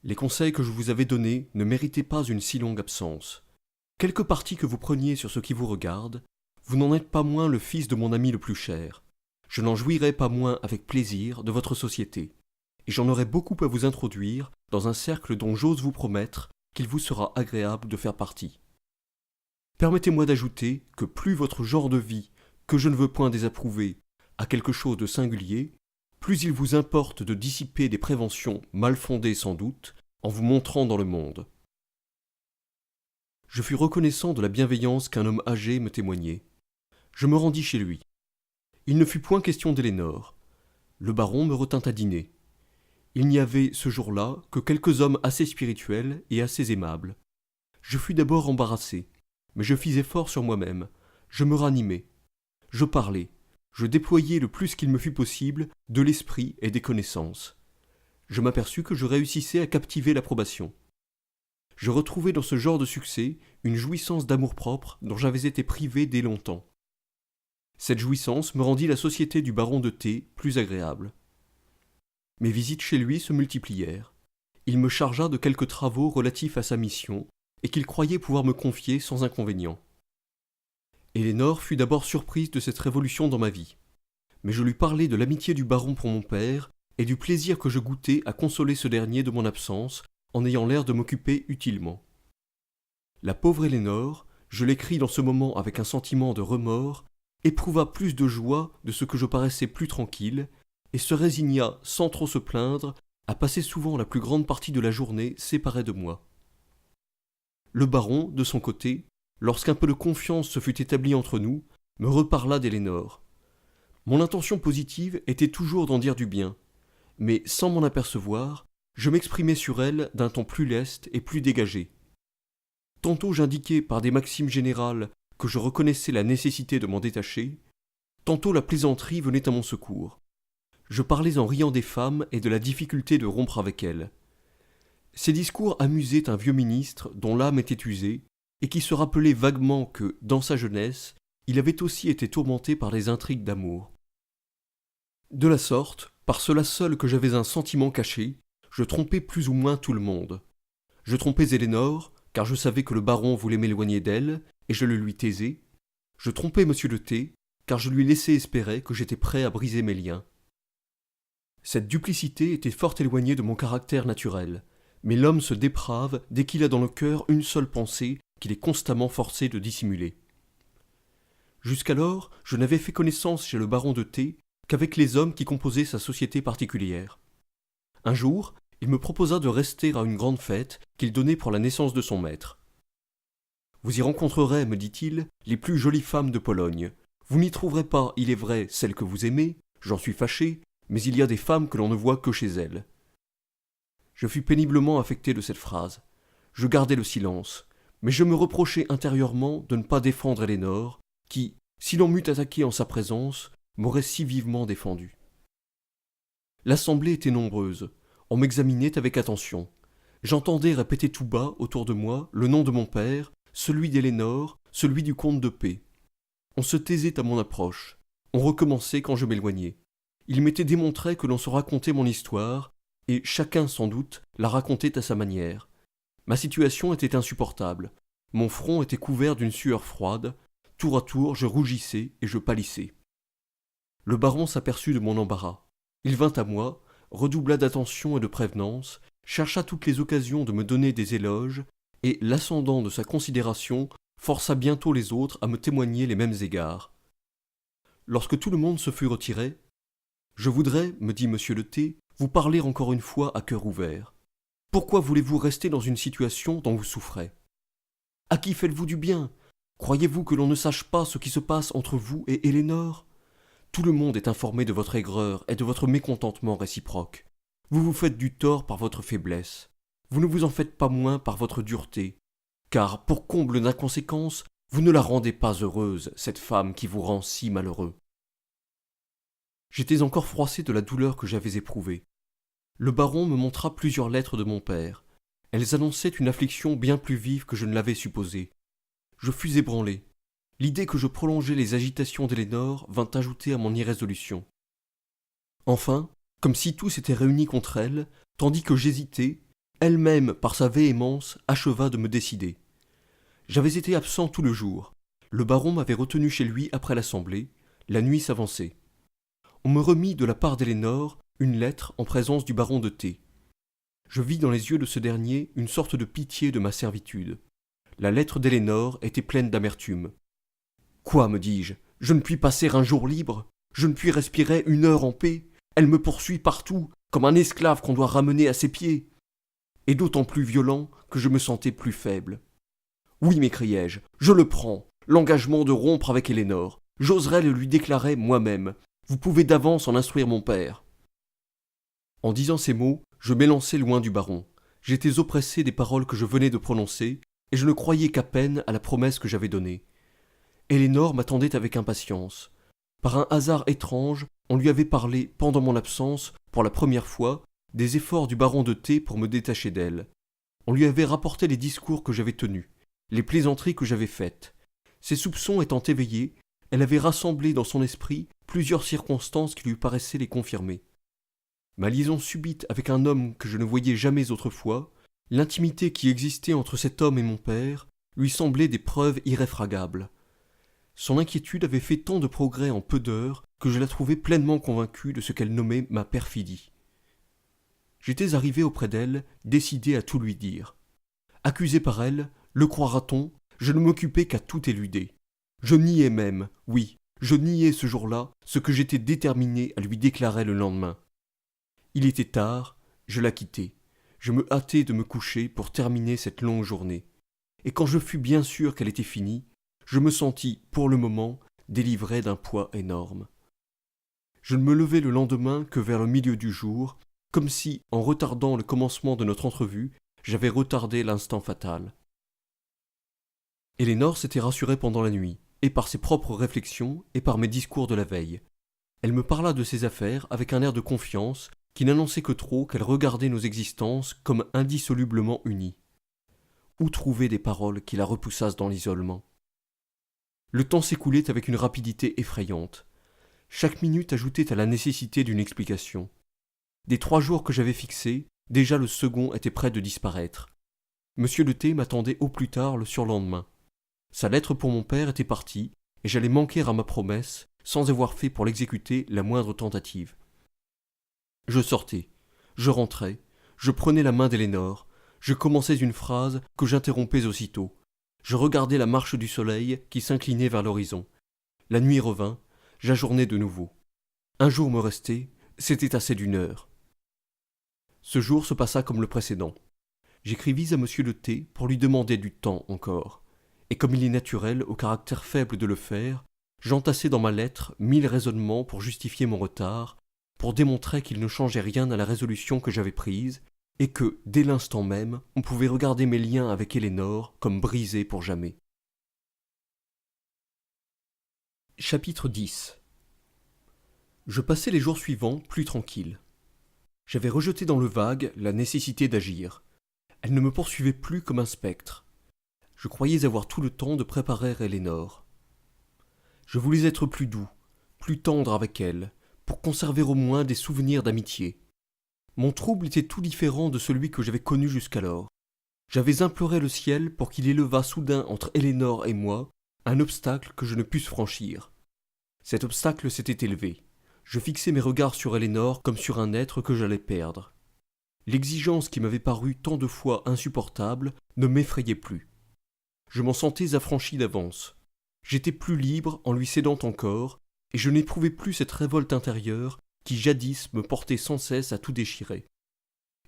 Speaker 1: Les conseils que je vous avais donnés ne méritaient pas une si longue absence. Quelque parti que vous preniez sur ce qui vous regarde, vous n'en êtes pas moins le fils de mon ami le plus cher. Je n'en jouirai pas moins avec plaisir de votre société, et j'en aurai beaucoup à vous introduire dans un cercle dont j'ose vous promettre qu'il vous sera agréable de faire partie. Permettez-moi d'ajouter que plus votre genre de vie, que je ne veux point désapprouver, a quelque chose de singulier, plus il vous importe de dissiper des préventions mal fondées sans doute, en vous montrant dans le monde. Je fus reconnaissant de la bienveillance qu'un homme âgé me témoignait. Je me rendis chez lui. Il ne fut point question d'Élénore. Le baron me retint à dîner. Il n'y avait ce jour-là que quelques hommes assez spirituels et assez aimables. Je fus d'abord embarrassé, mais je fis effort sur moi-même. Je me ranimai. Je parlai. Je déployai le plus qu'il me fut possible de l'esprit et des connaissances. Je m'aperçus que je réussissais à captiver l'approbation. Je retrouvai dans ce genre de succès une jouissance d'amour-propre dont j'avais été privé dès longtemps. Cette jouissance me rendit la société du baron de T plus agréable. Mes visites chez lui se multiplièrent. Il me chargea de quelques travaux relatifs à sa mission et qu'il croyait pouvoir me confier sans inconvénient. Élénore fut d'abord surprise de cette révolution dans ma vie, mais je lui parlai de l'amitié du baron pour mon père et du plaisir que je goûtais à consoler ce dernier de mon absence en ayant l'air de m'occuper utilement. La pauvre Élénore, je l'écris dans ce moment avec un sentiment de remords, éprouva plus de joie de ce que je paraissais plus tranquille, et se résigna, sans trop se plaindre, à passer souvent la plus grande partie de la journée séparée de moi. Le baron, de son côté, lorsqu'un peu de confiance se fut établie entre nous, me reparla d'Élénore. Mon intention positive était toujours d'en dire du bien, mais sans m'en apercevoir, je m'exprimais sur elle d'un ton plus leste et plus dégagé. Tantôt j'indiquais par des maximes générales que je reconnaissais la nécessité de m'en détacher, tantôt la plaisanterie venait à mon secours. Je parlais en riant des femmes et de la difficulté de rompre avec elles. Ces discours amusaient un vieux ministre dont l'âme était usée, et qui se rappelait vaguement que, dans sa jeunesse, il avait aussi été tourmenté par les intrigues d'amour. De la sorte, par cela seul que j'avais un sentiment caché, je trompais plus ou moins tout le monde. Je trompais Élénore, car je savais que le baron voulait m'éloigner d'elle, et je le lui taisais. Je trompais monsieur de T, car je lui laissais espérer que j'étais prêt à briser mes liens. Cette duplicité était fort éloignée de mon caractère naturel, mais l'homme se déprave dès qu'il a dans le cœur une seule pensée qu'il est constamment forcé de dissimuler. Jusqu'alors, je n'avais fait connaissance chez le baron de T qu'avec les hommes qui composaient sa société particulière. Un jour, il me proposa de rester à une grande fête qu'il donnait pour la naissance de son maître. « Vous y rencontrerez, me dit-il, les plus jolies femmes de Pologne. Vous n'y trouverez pas, il est vrai, celles que vous aimez, j'en suis fâché, mais il y a des femmes que l'on ne voit que chez elles. » Je fus péniblement affecté de cette phrase. Je gardai le silence, mais je me reprochai intérieurement de ne pas défendre Élénore, qui, si l'on m'eût attaqué en sa présence, m'aurait si vivement défendu. L'assemblée était nombreuse. On m'examinait avec attention. J'entendais répéter tout bas autour de moi le nom de mon père, celui d'Élénore, celui du comte de P. On se taisait à mon approche. On recommençait quand je m'éloignais. Il m'était démontré que l'on se racontait mon histoire, et chacun, sans doute, la racontait à sa manière. Ma situation était insupportable. Mon front était couvert d'une sueur froide. Tour à tour, je rougissais et je pâlissais. Le baron s'aperçut de mon embarras. Il vint à moi, redoubla d'attention et de prévenance, chercha toutes les occasions de me donner des éloges, et, l'ascendant de sa considération, força bientôt les autres à me témoigner les mêmes égards. Lorsque tout le monde se fut retiré, « Je voudrais, me dit monsieur le T, vous parler encore une fois à cœur ouvert. Pourquoi voulez-vous rester dans une situation dont vous souffrez? À qui faites-vous du bien? Croyez-vous que l'on ne sache pas ce qui se passe entre vous et Élénore? Tout le monde est informé de votre aigreur et de votre mécontentement réciproque. Vous vous faites du tort par votre faiblesse. Vous ne vous en faites pas moins par votre dureté. Car, pour comble d'inconséquence, vous ne la rendez pas heureuse, cette femme qui vous rend si malheureux. » J'étais encore froissé de la douleur que j'avais éprouvée. Le baron me montra plusieurs lettres de mon père. Elles annonçaient une affliction bien plus vive que je ne l'avais supposé. Je fus ébranlé. L'idée que je prolongeais les agitations d'Élénore vint ajouter à mon irrésolution. Enfin, comme si tout s'était réuni contre elle, tandis que j'hésitais, elle-même, par sa véhémence, acheva de me décider. J'avais été absent tout le jour. Le baron m'avait retenu chez lui après l'assemblée. La nuit s'avançait. On me remit de la part d'Élénore une lettre en présence du baron de T. Je vis dans les yeux de ce dernier une sorte de pitié de ma servitude. La lettre d'Élénore était pleine d'amertume. « Quoi, me dis-je, je ne puis passer un jour libre, je ne puis respirer une heure en paix, elle me poursuit partout, comme un esclave qu'on doit ramener à ses pieds. » Et d'autant plus violent que je me sentais plus faible. « Oui, m'écriai-je, je le prends, l'engagement de rompre avec Élénore. J'oserais le lui déclarer moi-même. Vous pouvez d'avance en instruire mon père. » En disant ces mots, je m'élançai loin du baron. J'étais oppressé des paroles que je venais de prononcer, et je ne croyais qu'à peine à la promesse que j'avais donnée. Élénore m'attendait avec impatience. Par un hasard étrange, on lui avait parlé, pendant mon absence, pour la première fois, des efforts du baron de T pour me détacher d'elle. On lui avait rapporté les discours que j'avais tenus, les plaisanteries que j'avais faites. Ses soupçons étant éveillés, elle avait rassemblé dans son esprit plusieurs circonstances qui lui paraissaient les confirmer. Ma liaison subite avec un homme que je ne voyais jamais autrefois, l'intimité qui existait entre cet homme et mon père, lui semblaient des preuves irréfragables. Son inquiétude avait fait tant de progrès en peu d'heures que je la trouvais pleinement convaincue de ce qu'elle nommait ma perfidie. J'étais arrivé auprès d'elle, décidé à tout lui dire. Accusé par elle, le croira-t-on, je ne m'occupais qu'à tout éluder. Je niais même, oui, je niais ce jour-là ce que j'étais déterminé à lui déclarer le lendemain. Il était tard, je la quittai. Je me hâtai de me coucher pour terminer cette longue journée. Et quand je fus bien sûr qu'elle était finie, je me sentis, pour le moment, délivré d'un poids énorme. Je ne me levai le lendemain que vers le milieu du jour, comme si, en retardant le commencement de notre entrevue, j'avais retardé l'instant fatal. Élénore s'était rassurée pendant la nuit, et par ses propres réflexions, et par mes discours de la veille. Elle me parla de ses affaires avec un air de confiance qui n'annonçait que trop qu'elle regardait nos existences comme indissolublement unies. Où trouver des paroles qui la repoussassent dans l'isolement? Le temps s'écoulait avec une rapidité effrayante. Chaque minute ajoutait à la nécessité d'une explication. Des 3 jours que j'avais fixés, déjà le second était près de disparaître. Monsieur de T m'attendait au plus tard le surlendemain. Sa lettre pour mon père était partie, et j'allais manquer à ma promesse, sans avoir fait pour l'exécuter la moindre tentative. Je sortais, je rentrais, je prenais la main d'Élénore, je commençais une phrase que j'interrompais aussitôt. Je regardais la marche du soleil qui s'inclinait vers l'horizon. La nuit revint, j'ajournais de nouveau. Un jour me restait, c'était assez d'1 heure. Ce jour se passa comme le précédent. J'écrivis à monsieur de T pour lui demander du temps encore. Et comme il est naturel au caractère faible de le faire, j'entassai dans ma lettre 1000 raisonnements pour justifier mon retard, pour démontrer qu'il ne changeait rien à la résolution que j'avais prise, et que, dès l'instant même, on pouvait regarder mes liens avec Élénore comme brisés pour jamais. Chapitre 10. Je passai les jours suivants plus tranquille. J'avais rejeté dans le vague la nécessité d'agir. Elle ne me poursuivait plus comme un spectre. Je croyais avoir tout le temps de préparer Élénore. Je voulais être plus doux, plus tendre avec elle, pour conserver au moins des souvenirs d'amitié. Mon trouble était tout différent de celui que j'avais connu jusqu'alors. J'avais imploré le ciel pour qu'il élevât soudain entre Élénore et moi un obstacle que je ne pusse franchir. Cet obstacle s'était élevé. Je fixai mes regards sur Elénore comme sur un être que j'allais perdre. L'exigence qui m'avait paru tant de fois insupportable ne m'effrayait plus. Je m'en sentais affranchi d'avance. J'étais plus libre en lui cédant encore, et je n'éprouvais plus cette révolte intérieure qui jadis me portait sans cesse à tout déchirer.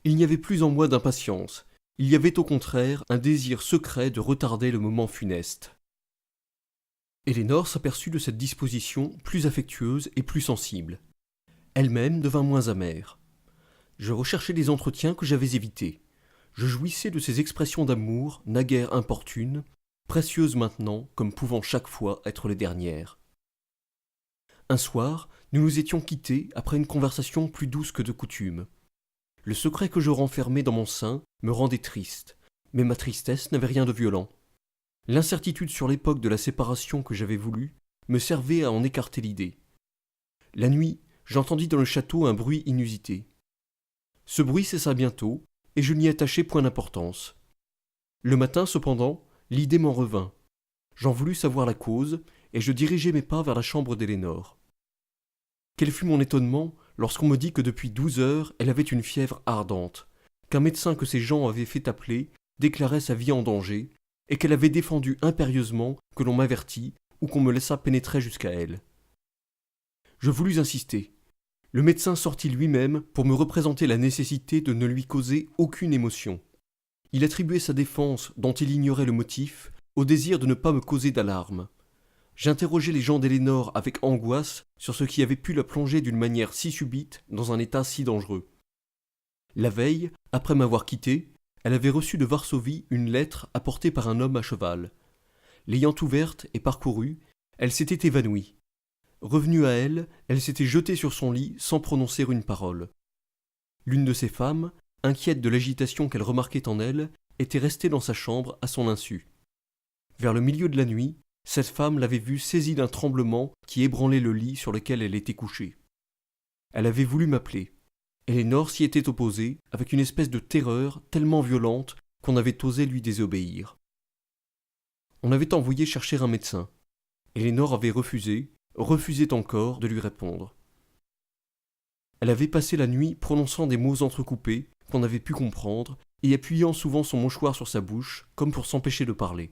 Speaker 1: Il n'y avait plus en moi d'impatience, il y avait au contraire un désir secret de retarder le moment funeste. Elénore s'aperçut de cette disposition plus affectueuse et plus sensible. Elle-même devint moins amère. Je recherchais les entretiens que j'avais évités. Je jouissais de ces expressions d'amour, naguère importunes, précieuses maintenant comme pouvant chaque fois être les dernières. Un soir, nous nous étions quittés après une conversation plus douce que de coutume. Le secret que je renfermais dans mon sein me rendait triste, mais ma tristesse n'avait rien de violent. L'incertitude sur l'époque de la séparation que j'avais voulu me servait à en écarter l'idée. La nuit, j'entendis dans le château un bruit inusité. Ce bruit cessa bientôt, et je n'y attachai point d'importance. Le matin, cependant, l'idée m'en revint. J'en voulus savoir la cause, et je dirigeai mes pas vers la chambre d'Elénore. Quel fut mon étonnement lorsqu'on me dit que depuis 12 heures elle avait une fièvre ardente, qu'un médecin que ses gens avaient fait appeler déclarait sa vie en danger, et qu'elle avait défendu impérieusement que l'on m'avertît ou qu'on me laissât pénétrer jusqu'à elle. Je voulus insister. Le médecin sortit lui-même pour me représenter la nécessité de ne lui causer aucune émotion. Il attribuait sa défense, dont il ignorait le motif, au désir de ne pas me causer d'alarme. J'interrogeai les gens d'Elénore avec angoisse sur ce qui avait pu la plonger d'une manière si subite dans un état si dangereux. La veille, après m'avoir quitté, elle avait reçu de Varsovie une lettre apportée par un homme à cheval. L'ayant ouverte et parcourue, elle s'était évanouie. Revenue à elle, elle s'était jetée sur son lit sans prononcer une parole. L'une de ses femmes, inquiète de l'agitation qu'elle remarquait en elle, était restée dans sa chambre à son insu. Vers le milieu de la nuit, cette femme l'avait vue saisie d'un tremblement qui ébranlait le lit sur lequel elle était couchée. Elle avait voulu m'appeler. Elénore s'y était opposée avec une espèce de terreur tellement violente qu'on avait osé lui désobéir. On avait envoyé chercher un médecin. Elénore avait refusait encore de lui répondre. Elle avait passé la nuit prononçant des mots entrecoupés qu'on avait pu comprendre et appuyant souvent son mouchoir sur sa bouche comme pour s'empêcher de parler.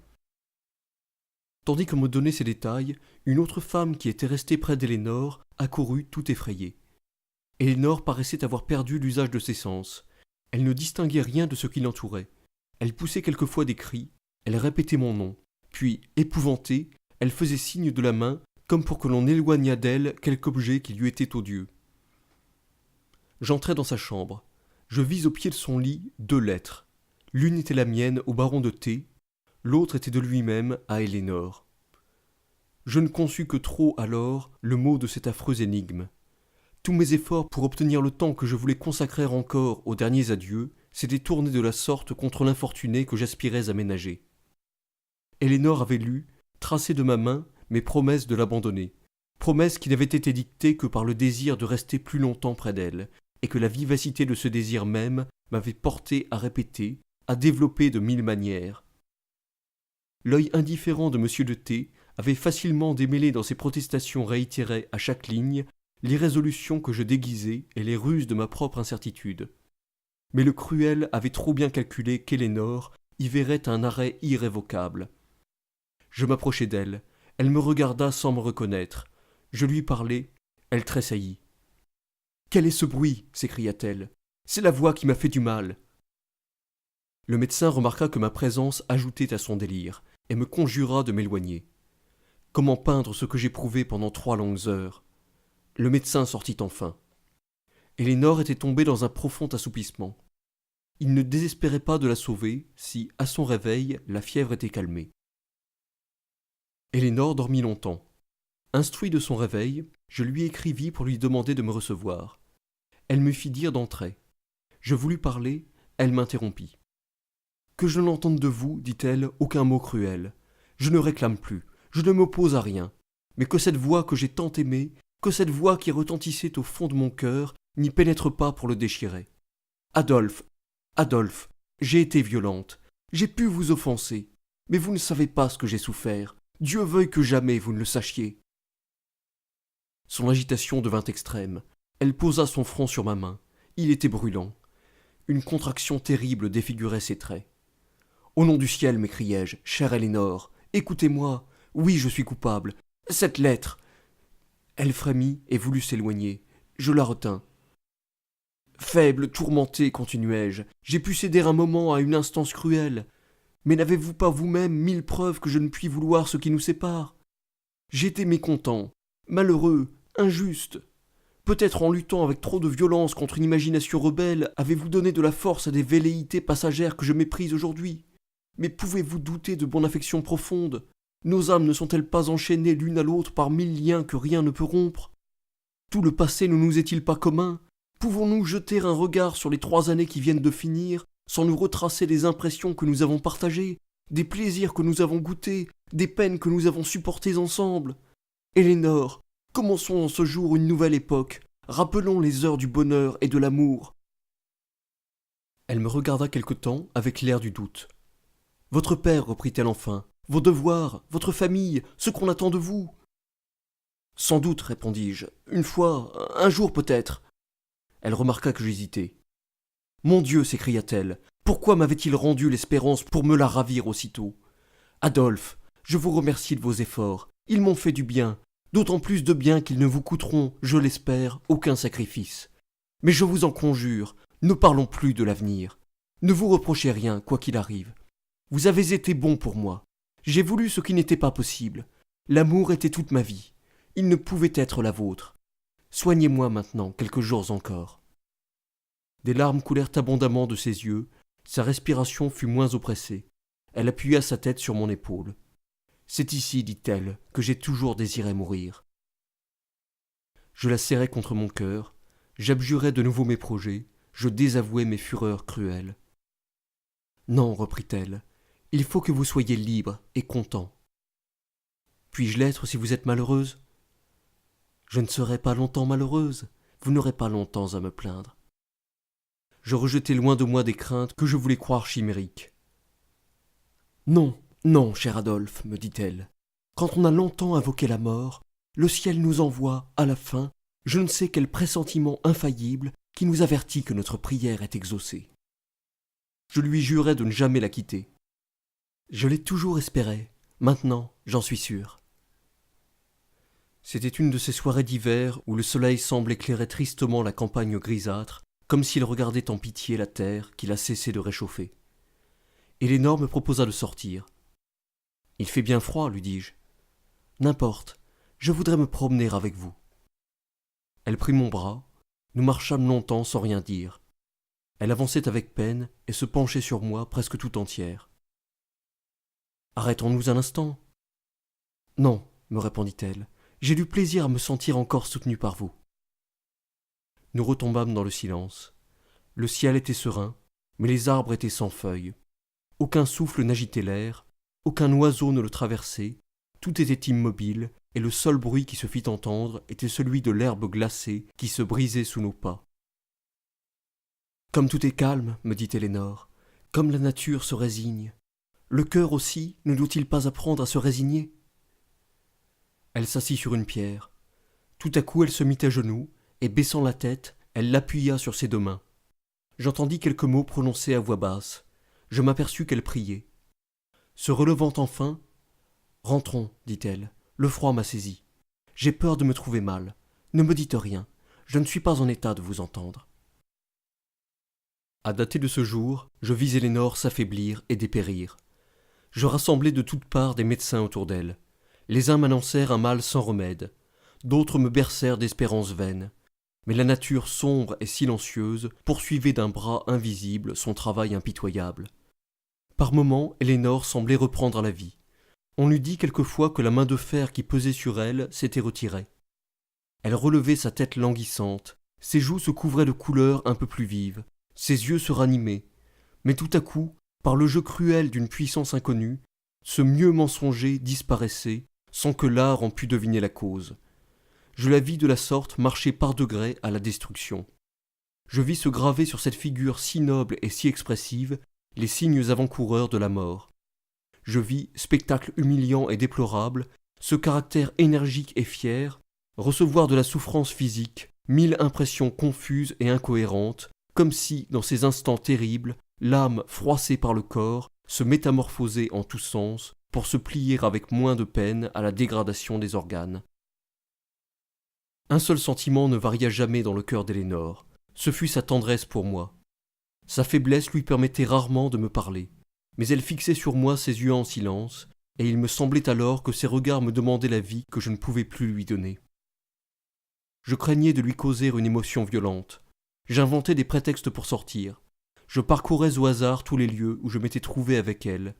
Speaker 1: Tandis qu'on me donnait ces détails, une autre femme qui était restée près d'Elénore accourut tout effrayée. Elénore paraissait avoir perdu l'usage de ses sens. Elle ne distinguait rien de ce qui l'entourait. Elle poussait quelquefois des cris, elle répétait mon nom, puis, épouvantée, elle faisait signe de la main comme pour que l'on éloignât d'elle quelque objet qui lui était odieux. J'entrai dans sa chambre. Je vis au pied de son lit 2 lettres. L'une était la mienne au baron de T, l'autre était de lui-même à Elénore. Je ne conçus que trop alors le mot de cette affreuse énigme. Tous mes efforts pour obtenir le temps que je voulais consacrer encore aux derniers adieux s'étaient tournés de la sorte contre l'infortuné que j'aspirais à ménager. Elénore avait lu, tracé de ma main, mes promesses de l'abandonner, promesses qui n'avaient été dictées que par le désir de rester plus longtemps près d'elle, et que la vivacité de ce désir même m'avait porté à répéter, à développer de 1000 manières. L'œil indifférent de M. de T avait facilement démêlé dans ses protestations réitérées à chaque ligne l'irrésolution que je déguisais et les ruses de ma propre incertitude. Mais le cruel avait trop bien calculé qu'Elénore y verrait un arrêt irrévocable. Je m'approchai d'elle, elle me regarda sans me reconnaître. Je lui parlai, elle tressaillit. « Quel est ce bruit » s'écria-t-elle. « C'est la voix qui m'a fait du mal. » Le médecin remarqua que ma présence ajoutait à son délire, et me conjura de m'éloigner. Comment peindre ce que j'éprouvais pendant 3 longues heures? Le médecin sortit enfin. Elénore était tombée dans un profond assoupissement. Il ne désespérait pas de la sauver si, à son réveil, la fièvre était calmée. Elénore dormit longtemps. Instruit de son réveil, je lui écrivis pour lui demander de me recevoir. Elle me fit dire d'entrer. Je voulus parler, elle m'interrompit. « Que je n'entende de vous, dit-elle, aucun mot cruel. Je ne réclame plus, je ne m'oppose à rien. Mais que cette voix que j'ai tant aimée, que cette voix qui retentissait au fond de mon cœur, n'y pénètre pas pour le déchirer. Adolphe, Adolphe, j'ai été violente, j'ai pu vous offenser, mais vous ne savez pas ce que j'ai souffert. Dieu veuille que jamais vous ne le sachiez. » Son agitation devint extrême. Elle posa son front sur ma main. Il était brûlant. Une contraction terrible défigurait ses traits. « Au nom du ciel, m'écriai-je, chère Elénore, écoutez-moi. Oui, je suis coupable. Cette lettre. » Elle frémit et voulut s'éloigner. Je la retins. « Faible, tourmenté, continuai-je, j'ai pu céder un moment à une instance cruelle. Mais n'avez-vous pas vous-même 1000 preuves que je ne puis vouloir ce qui nous sépare? J'étais mécontent, malheureux, injuste. Peut-être en luttant avec trop de violence contre une imagination rebelle, avez-vous donné de la force à des velléités passagères que je méprise aujourd'hui. Mais pouvez-vous douter de mon affection profonde? Nos âmes ne sont-elles pas enchaînées l'une à l'autre par 1000 liens que rien ne peut rompre? Tout le passé ne nous est-il pas commun? Pouvons-nous jeter un regard sur les 3 années qui viennent de finir, sans nous retracer les impressions que nous avons partagées, des plaisirs que nous avons goûtés, des peines que nous avons supportées ensemble? Elénore, commençons en ce jour une nouvelle époque, rappelons les heures du bonheur et de l'amour. Elle me regarda quelque temps avec l'air du doute. « Votre père, reprit-elle enfin, vos devoirs, votre famille, ce qu'on attend de vous. »« Sans doute, répondis-je, une fois, un jour peut-être. » Elle remarqua que j'hésitais. « Mon Dieu, s'écria-t-elle, pourquoi m'avait-il rendu l'espérance pour me la ravir aussitôt? Adolphe, je vous remercie de vos efforts, ils m'ont fait du bien, d'autant plus de bien qu'ils ne vous coûteront, je l'espère, aucun sacrifice. Mais je vous en conjure, ne parlons plus de l'avenir. Ne vous reprochez rien, quoi qu'il arrive. Vous avez été bon pour moi. J'ai voulu ce qui n'était pas possible. L'amour était toute ma vie. Il ne pouvait être la vôtre. Soignez-moi maintenant quelques jours encore. » Des larmes coulèrent abondamment de ses yeux. Sa respiration fut moins oppressée. Elle appuya sa tête sur mon épaule. « C'est ici, dit-elle, que j'ai toujours désiré mourir. » Je la serrai contre mon cœur. J'abjurai de nouveau mes projets. Je désavouai mes fureurs cruelles. « Non, reprit-elle, il faut que vous soyez libre et content. »« Puis-je l'être si vous êtes malheureuse ?»« Je ne serai pas longtemps malheureuse. Vous n'aurez pas longtemps à me plaindre. » Je rejetai loin de moi des craintes que je voulais croire chimériques. « Non, non, cher Adolphe, me dit-elle. Quand on a longtemps invoqué la mort, le ciel nous envoie, à la fin, je ne sais quel pressentiment infaillible qui nous avertit que notre prière est exaucée. » Je lui jurai de ne jamais la quitter. Je l'ai toujours espéré, maintenant j'en suis sûr. C'était une de ces soirées d'hiver où le soleil semble éclairer tristement la campagne grisâtre, comme s'il regardait en pitié la terre qu'il a cessé de réchauffer. Elénore me proposa de sortir. « Il fait bien froid, lui dis-je. »« N'importe, je voudrais me promener avec vous. » Elle prit mon bras, nous marchâmes longtemps sans rien dire. Elle avançait avec peine et se penchait sur moi presque tout entière. « Arrêtons-nous un instant. »« Non, me répondit-elle, j'ai du plaisir à me sentir encore soutenu par vous. » Nous retombâmes dans le silence. Le ciel était serein, mais les arbres étaient sans feuilles. Aucun souffle n'agitait l'air, aucun oiseau ne le traversait, tout était immobile, et le seul bruit qui se fit entendre était celui de l'herbe glacée qui se brisait sous nos pas. « Comme tout est calme, me dit Elénore, comme la nature se résigne. Le cœur aussi ne doit-il pas apprendre à se résigner ?» Elle s'assit sur une pierre. Tout à coup elle se mit à genoux, et baissant la tête, elle l'appuya sur ses 2 mains. J'entendis quelques mots prononcés à voix basse. Je m'aperçus qu'elle priait. Se relevant enfin, « Rentrons, dit-elle, le froid m'a saisi. J'ai peur de me trouver mal. Ne me dites rien, je ne suis pas en état de vous entendre. » À dater de ce jour, je vis Elénore s'affaiblir et dépérir. Je rassemblai de toutes parts des médecins autour d'elle. Les uns m'annoncèrent un mal sans remède, d'autres me bercèrent d'espérances vaines. Mais la nature sombre et silencieuse poursuivait d'un bras invisible son travail impitoyable. Par moments, Elénore semblait reprendre la vie. On eût dit quelquefois que la main de fer qui pesait sur elle s'était retirée. Elle relevait sa tête languissante, ses joues se couvraient de couleurs un peu plus vives, ses yeux se ranimaient. Mais tout à coup, par le jeu cruel d'une puissance inconnue, ce mieux mensonger disparaissait, sans que l'art en pût deviner la cause. Je la vis de la sorte marcher par degrés à la destruction. Je vis se graver sur cette figure si noble et si expressive les signes avant-coureurs de la mort. Je vis, spectacle humiliant et déplorable, ce caractère énergique et fier, recevoir de la souffrance physique 1000 impressions confuses et incohérentes, comme si, dans ces instants terribles, l'âme froissée par le corps se métamorphosait en tous sens pour se plier avec moins de peine à la dégradation des organes. Un seul sentiment ne varia jamais dans le cœur d'Elénore, ce fut sa tendresse pour moi. Sa faiblesse lui permettait rarement de me parler, mais elle fixait sur moi ses yeux en silence, et il me semblait alors que ses regards me demandaient la vie que je ne pouvais plus lui donner. Je craignais de lui causer une émotion violente. J'inventais des prétextes pour sortir. Je parcourais au hasard tous les lieux où je m'étais trouvé avec elle.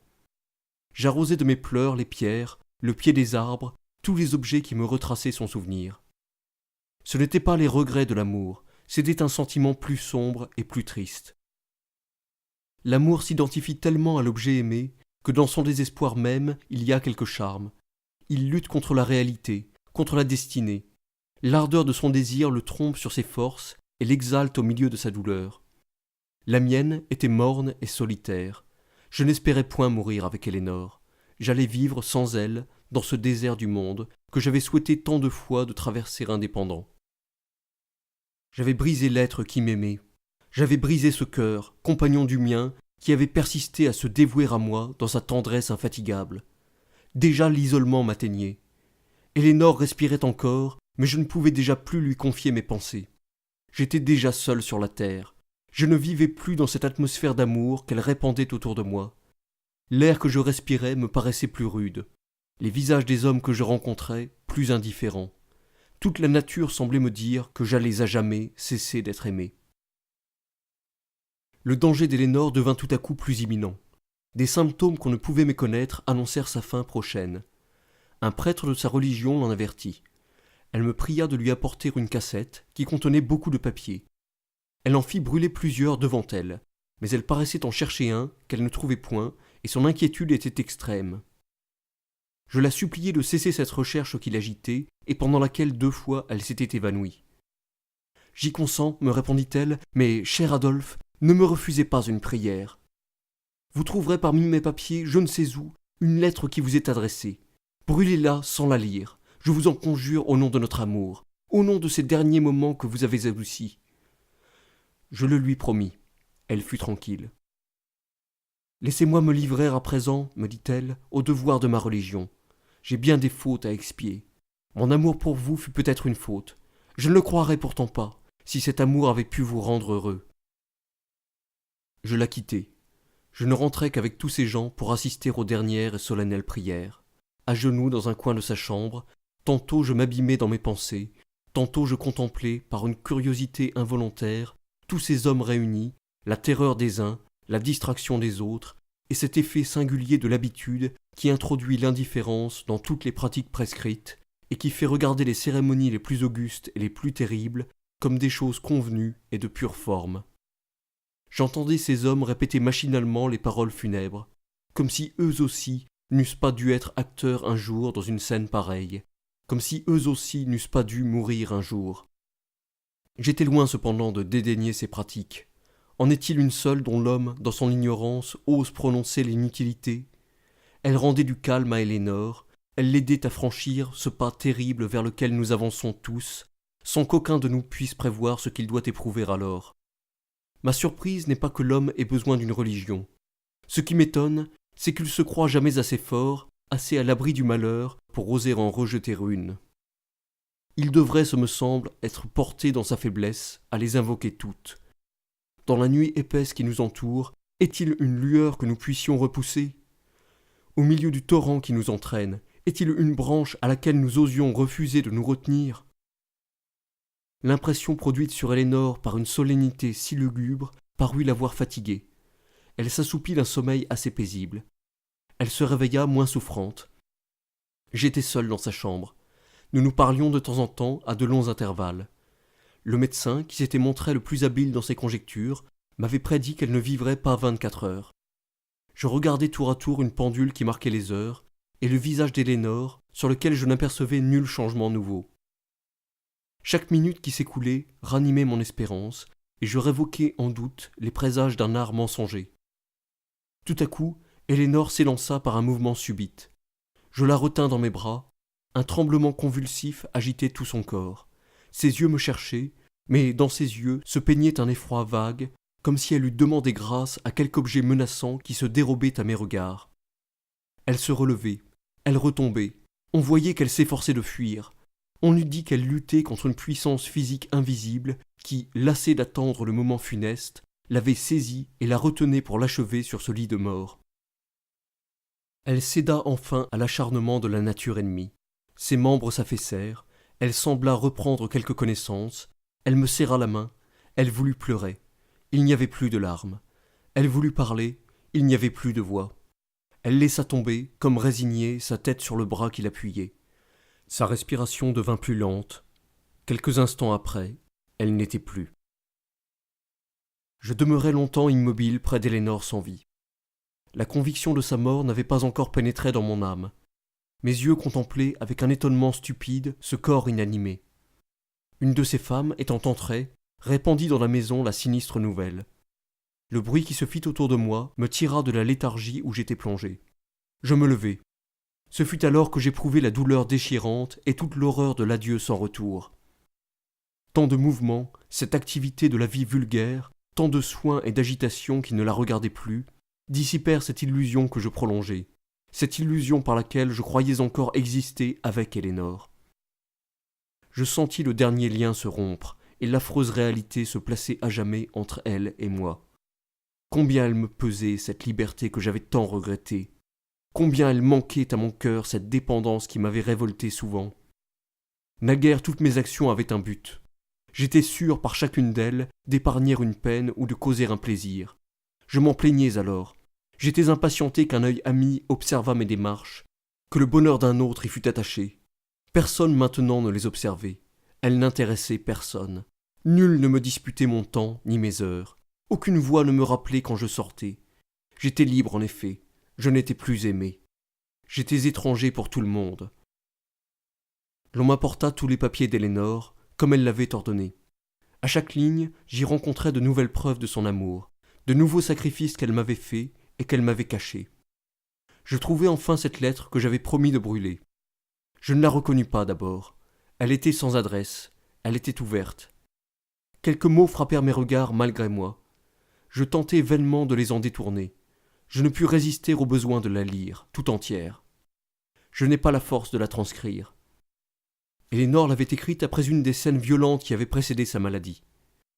Speaker 1: J'arrosais de mes pleurs les pierres, le pied des arbres, tous les objets qui me retraçaient son souvenir. Ce n'étaient pas les regrets de l'amour, c'était un sentiment plus sombre et plus triste. L'amour s'identifie tellement à l'objet aimé que dans son désespoir même il y a quelque charme. Il lutte contre la réalité, contre la destinée. L'ardeur de son désir le trompe sur ses forces et l'exalte au milieu de sa douleur. La mienne était morne et solitaire. Je n'espérais point mourir avec Elénore. J'allais vivre sans elle dans ce désert du monde que j'avais souhaité tant de fois de traverser indépendant. J'avais brisé l'être qui m'aimait. J'avais brisé ce cœur, compagnon du mien, qui avait persisté à se dévouer à moi dans sa tendresse infatigable. Déjà l'isolement m'atteignait. Elénore respirait encore, mais je ne pouvais déjà plus lui confier mes pensées. J'étais déjà seul sur la terre. Je ne vivais plus dans cette atmosphère d'amour qu'elle répandait autour de moi. L'air que je respirais me paraissait plus rude. Les visages des hommes que je rencontrais, plus indifférents. Toute la nature semblait me dire que j'allais à jamais cesser d'être aimé. Le danger d'Elénore devint tout à coup plus imminent. Des symptômes qu'on ne pouvait méconnaître annoncèrent sa fin prochaine. Un prêtre de sa religion l'en avertit. Elle me pria de lui apporter une cassette qui contenait beaucoup de papier. Elle en fit brûler plusieurs devant elle, mais elle paraissait en chercher un qu'elle ne trouvait point, et son inquiétude était extrême. Je la suppliai de cesser cette recherche qui l'agitait, et pendant laquelle 2 fois elle s'était évanouie. « J'y consens, me répondit-elle, mais, cher Adolphe, ne me refusez pas une prière. Vous trouverez parmi mes papiers, je ne sais où, une lettre qui vous est adressée. Brûlez-la sans la lire. Je vous en conjure au nom de notre amour, au nom de ces derniers moments que vous avez adoucis. » Je le lui promis. Elle fut tranquille. « Laissez-moi me livrer à présent, me dit-elle, au devoir de ma religion. J'ai bien des fautes à expier. Mon amour pour vous fut peut-être une faute. Je ne le croirais pourtant pas, si cet amour avait pu vous rendre heureux. » Je la quittai. Je ne rentrai qu'avec tous ces gens pour assister aux dernières et solennelles prières. À genoux dans un coin de sa chambre, tantôt je m'abîmais dans mes pensées, tantôt je contemplais, par une curiosité involontaire, tous ces hommes réunis, la terreur des uns, la distraction des autres, et cet effet singulier de l'habitude qui introduit l'indifférence dans toutes les pratiques prescrites, et qui fait regarder les cérémonies les plus augustes et les plus terribles comme des choses convenues et de pure forme. J'entendais ces hommes répéter machinalement les paroles funèbres, comme si eux aussi n'eussent pas dû être acteurs un jour dans une scène pareille, comme si eux aussi n'eussent pas dû mourir un jour. J'étais loin cependant de dédaigner ces pratiques. En est-il une seule dont l'homme, dans son ignorance, ose prononcer l'inutilité ? Elle rendait du calme à Elénore, elle l'aidait à franchir ce pas terrible vers lequel nous avançons tous, sans qu'aucun de nous puisse prévoir ce qu'il doit éprouver alors. Ma surprise n'est pas que l'homme ait besoin d'une religion. Ce qui m'étonne, c'est qu'il se croit jamais assez fort, assez à l'abri du malheur, pour oser en rejeter une. Il devrait, ce me semble, être porté dans sa faiblesse à les invoquer toutes. Dans la nuit épaisse qui nous entoure, est-il une lueur que nous puissions repousser ? Au milieu du torrent qui nous entraîne, est-il une branche à laquelle nous osions refuser de nous retenir ? L'impression produite sur Elénore par une solennité si lugubre parut l'avoir fatiguée. Elle s'assoupit d'un sommeil assez paisible. Elle se réveilla moins souffrante. J'étais seul dans sa chambre. Nous nous parlions de temps en temps à de longs intervalles. Le médecin, qui s'était montré le plus habile dans ses conjectures, m'avait prédit qu'elle ne vivrait pas 24 heures. Je regardais tour à tour une pendule qui marquait les heures, et le visage d'Elénore, sur lequel je n'apercevais nul changement nouveau. Chaque minute qui s'écoulait ranimait mon espérance, et je révoquais en doute les présages d'un art mensonger. Tout à coup, Elénore s'élança par un mouvement subit. Je la retins dans mes bras. Un tremblement convulsif agitait tout son corps. Ses yeux me cherchaient, mais dans ses yeux se peignait un effroi vague, comme si elle eût demandé grâce à quelque objet menaçant qui se dérobait à mes regards. Elle se relevait, elle retombait, on voyait qu'elle s'efforçait de fuir. On eût dit qu'elle luttait contre une puissance physique invisible qui, lassée d'attendre le moment funeste, l'avait saisie et la retenait pour l'achever sur ce lit de mort. Elle céda enfin à l'acharnement de la nature ennemie. Ses membres s'affaissèrent, elle sembla reprendre quelque connaissance, elle me serra la main, elle voulut pleurer. Il n'y avait plus de larmes. Elle voulut parler, il n'y avait plus de voix. Elle laissa tomber, comme résignée, sa tête sur le bras qui l'appuyait. Sa respiration devint plus lente. Quelques instants après, elle n'était plus. Je demeurai longtemps immobile près d'Elénore sans vie. La conviction de sa mort n'avait pas encore pénétré dans mon âme. Mes yeux contemplaient avec un étonnement stupide ce corps inanimé. Une de ces femmes, étant entrée, répandit dans la maison la sinistre nouvelle. Le bruit qui se fit autour de moi me tira de la léthargie où j'étais plongé. Je me levai. Ce fut alors que j'éprouvai la douleur déchirante et toute l'horreur de l'adieu sans retour. Tant de mouvements, cette activité de la vie vulgaire, tant de soins et d'agitation qui ne la regardaient plus, dissipèrent cette illusion que je prolongeais, cette illusion par laquelle je croyais encore exister avec Elénore. Je sentis le dernier lien se rompre et l'affreuse réalité se placer à jamais entre elle et moi. Combien elle me pesait, cette liberté que j'avais tant regrettée. Combien elle manquait à mon cœur, cette dépendance qui m'avait révolté souvent. Naguère toutes mes actions avaient un but. J'étais sûr par chacune d'elles d'épargner une peine ou de causer un plaisir. Je m'en plaignais alors. J'étais impatienté qu'un œil ami observât mes démarches, que le bonheur d'un autre y fût attaché. Personne maintenant ne les observait. Elles n'intéressaient personne. Nul ne me disputait mon temps ni mes heures. Aucune voix ne me rappelait quand je sortais. J'étais libre en effet. Je n'étais plus aimé. J'étais étranger pour tout le monde. L'on m'apporta tous les papiers d'Elénore, comme elle l'avait ordonné. À chaque ligne, j'y rencontrais de nouvelles preuves de son amour, de nouveaux sacrifices qu'elle m'avait faits et qu'elle m'avait cachés. Je trouvai enfin cette lettre que j'avais promis de brûler. Je ne la reconnus pas d'abord. Elle était sans adresse, elle était ouverte. Quelques mots frappèrent mes regards malgré moi. Je tentai vainement de les en détourner. Je ne pus résister au besoin de la lire, tout entière. Je n'ai pas la force de la transcrire. Elénore l'avait écrite après une des scènes violentes qui avaient précédé sa maladie.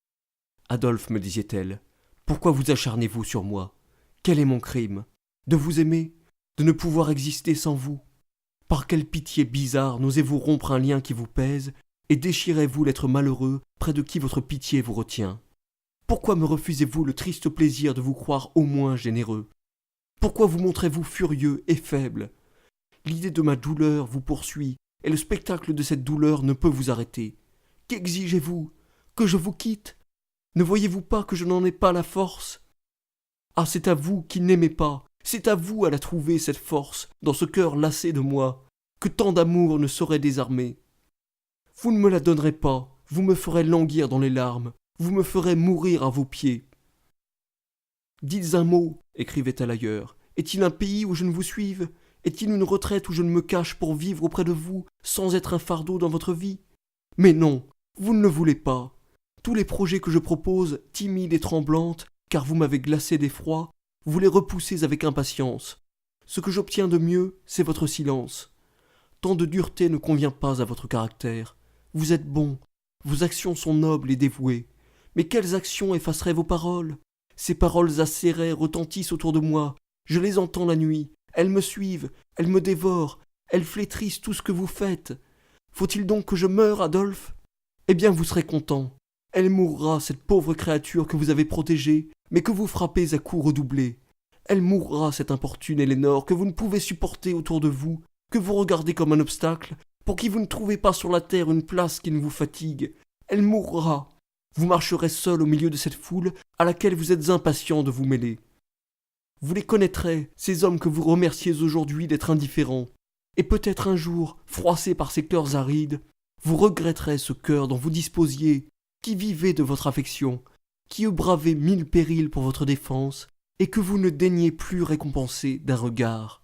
Speaker 1: « Adolphe, me disait-elle, pourquoi vous acharnez-vous sur moi? Quel est mon crime? De vous aimer? De ne pouvoir exister sans vous? Par quelle pitié bizarre n'osez-vous rompre un lien qui vous pèse et déchirez-vous l'être malheureux près de qui votre pitié vous retient? Pourquoi me refusez-vous le triste plaisir de vous croire au moins généreux? Pourquoi vous montrez-vous furieux et faible? L'idée de ma douleur vous poursuit, et le spectacle de cette douleur ne peut vous arrêter. Qu'exigez-vous? Que je vous quitte? Ne voyez-vous pas que je n'en ai pas la force? Ah, c'est à vous qui n'aimez pas, c'est à vous à la trouver, cette force, dans ce cœur lassé de moi, que tant d'amour ne saurait désarmer. Vous ne me la donnerez pas, vous me ferez languir dans les larmes, vous me ferez mourir à vos pieds. Dites un mot, écrivait-elle ailleurs. Est-il un pays où je ne vous suive? Est-il une retraite où je ne me cache pour vivre auprès de vous, sans être un fardeau dans votre vie? Mais non, vous ne le voulez pas. Tous les projets que je propose, timides et tremblantes, car vous m'avez glacée d'effroi, vous les repoussez avec impatience. Ce que j'obtiens de mieux, c'est votre silence. Tant de dureté ne convient pas à votre caractère. Vous êtes bon, vos actions sont nobles et dévouées. Mais quelles actions effaceraient vos paroles? Ces paroles acérées retentissent autour de moi. Je les entends la nuit. Elles me suivent, elles me dévorent, elles flétrissent tout ce que vous faites. Faut-il donc que je meure, Adolphe? Eh bien, vous serez content. Elle mourra, cette pauvre créature que vous avez protégée, mais que vous frappez à coups redoublés. Elle mourra, cette importune Elénore que vous ne pouvez supporter autour de vous, que vous regardez comme un obstacle, pour qui vous ne trouvez pas sur la terre une place qui ne vous fatigue. Elle mourra. Vous marcherez seul au milieu de cette foule à laquelle vous êtes impatient de vous mêler. Vous les connaîtrez, ces hommes que vous remerciez aujourd'hui d'être indifférents. Et peut-être un jour, froissés par ces cœurs arides, vous regretterez ce cœur dont vous disposiez, qui vivait de votre affection, qui eût bravé 1000 périls pour votre défense, et que vous ne daigniez plus récompenser d'un regard.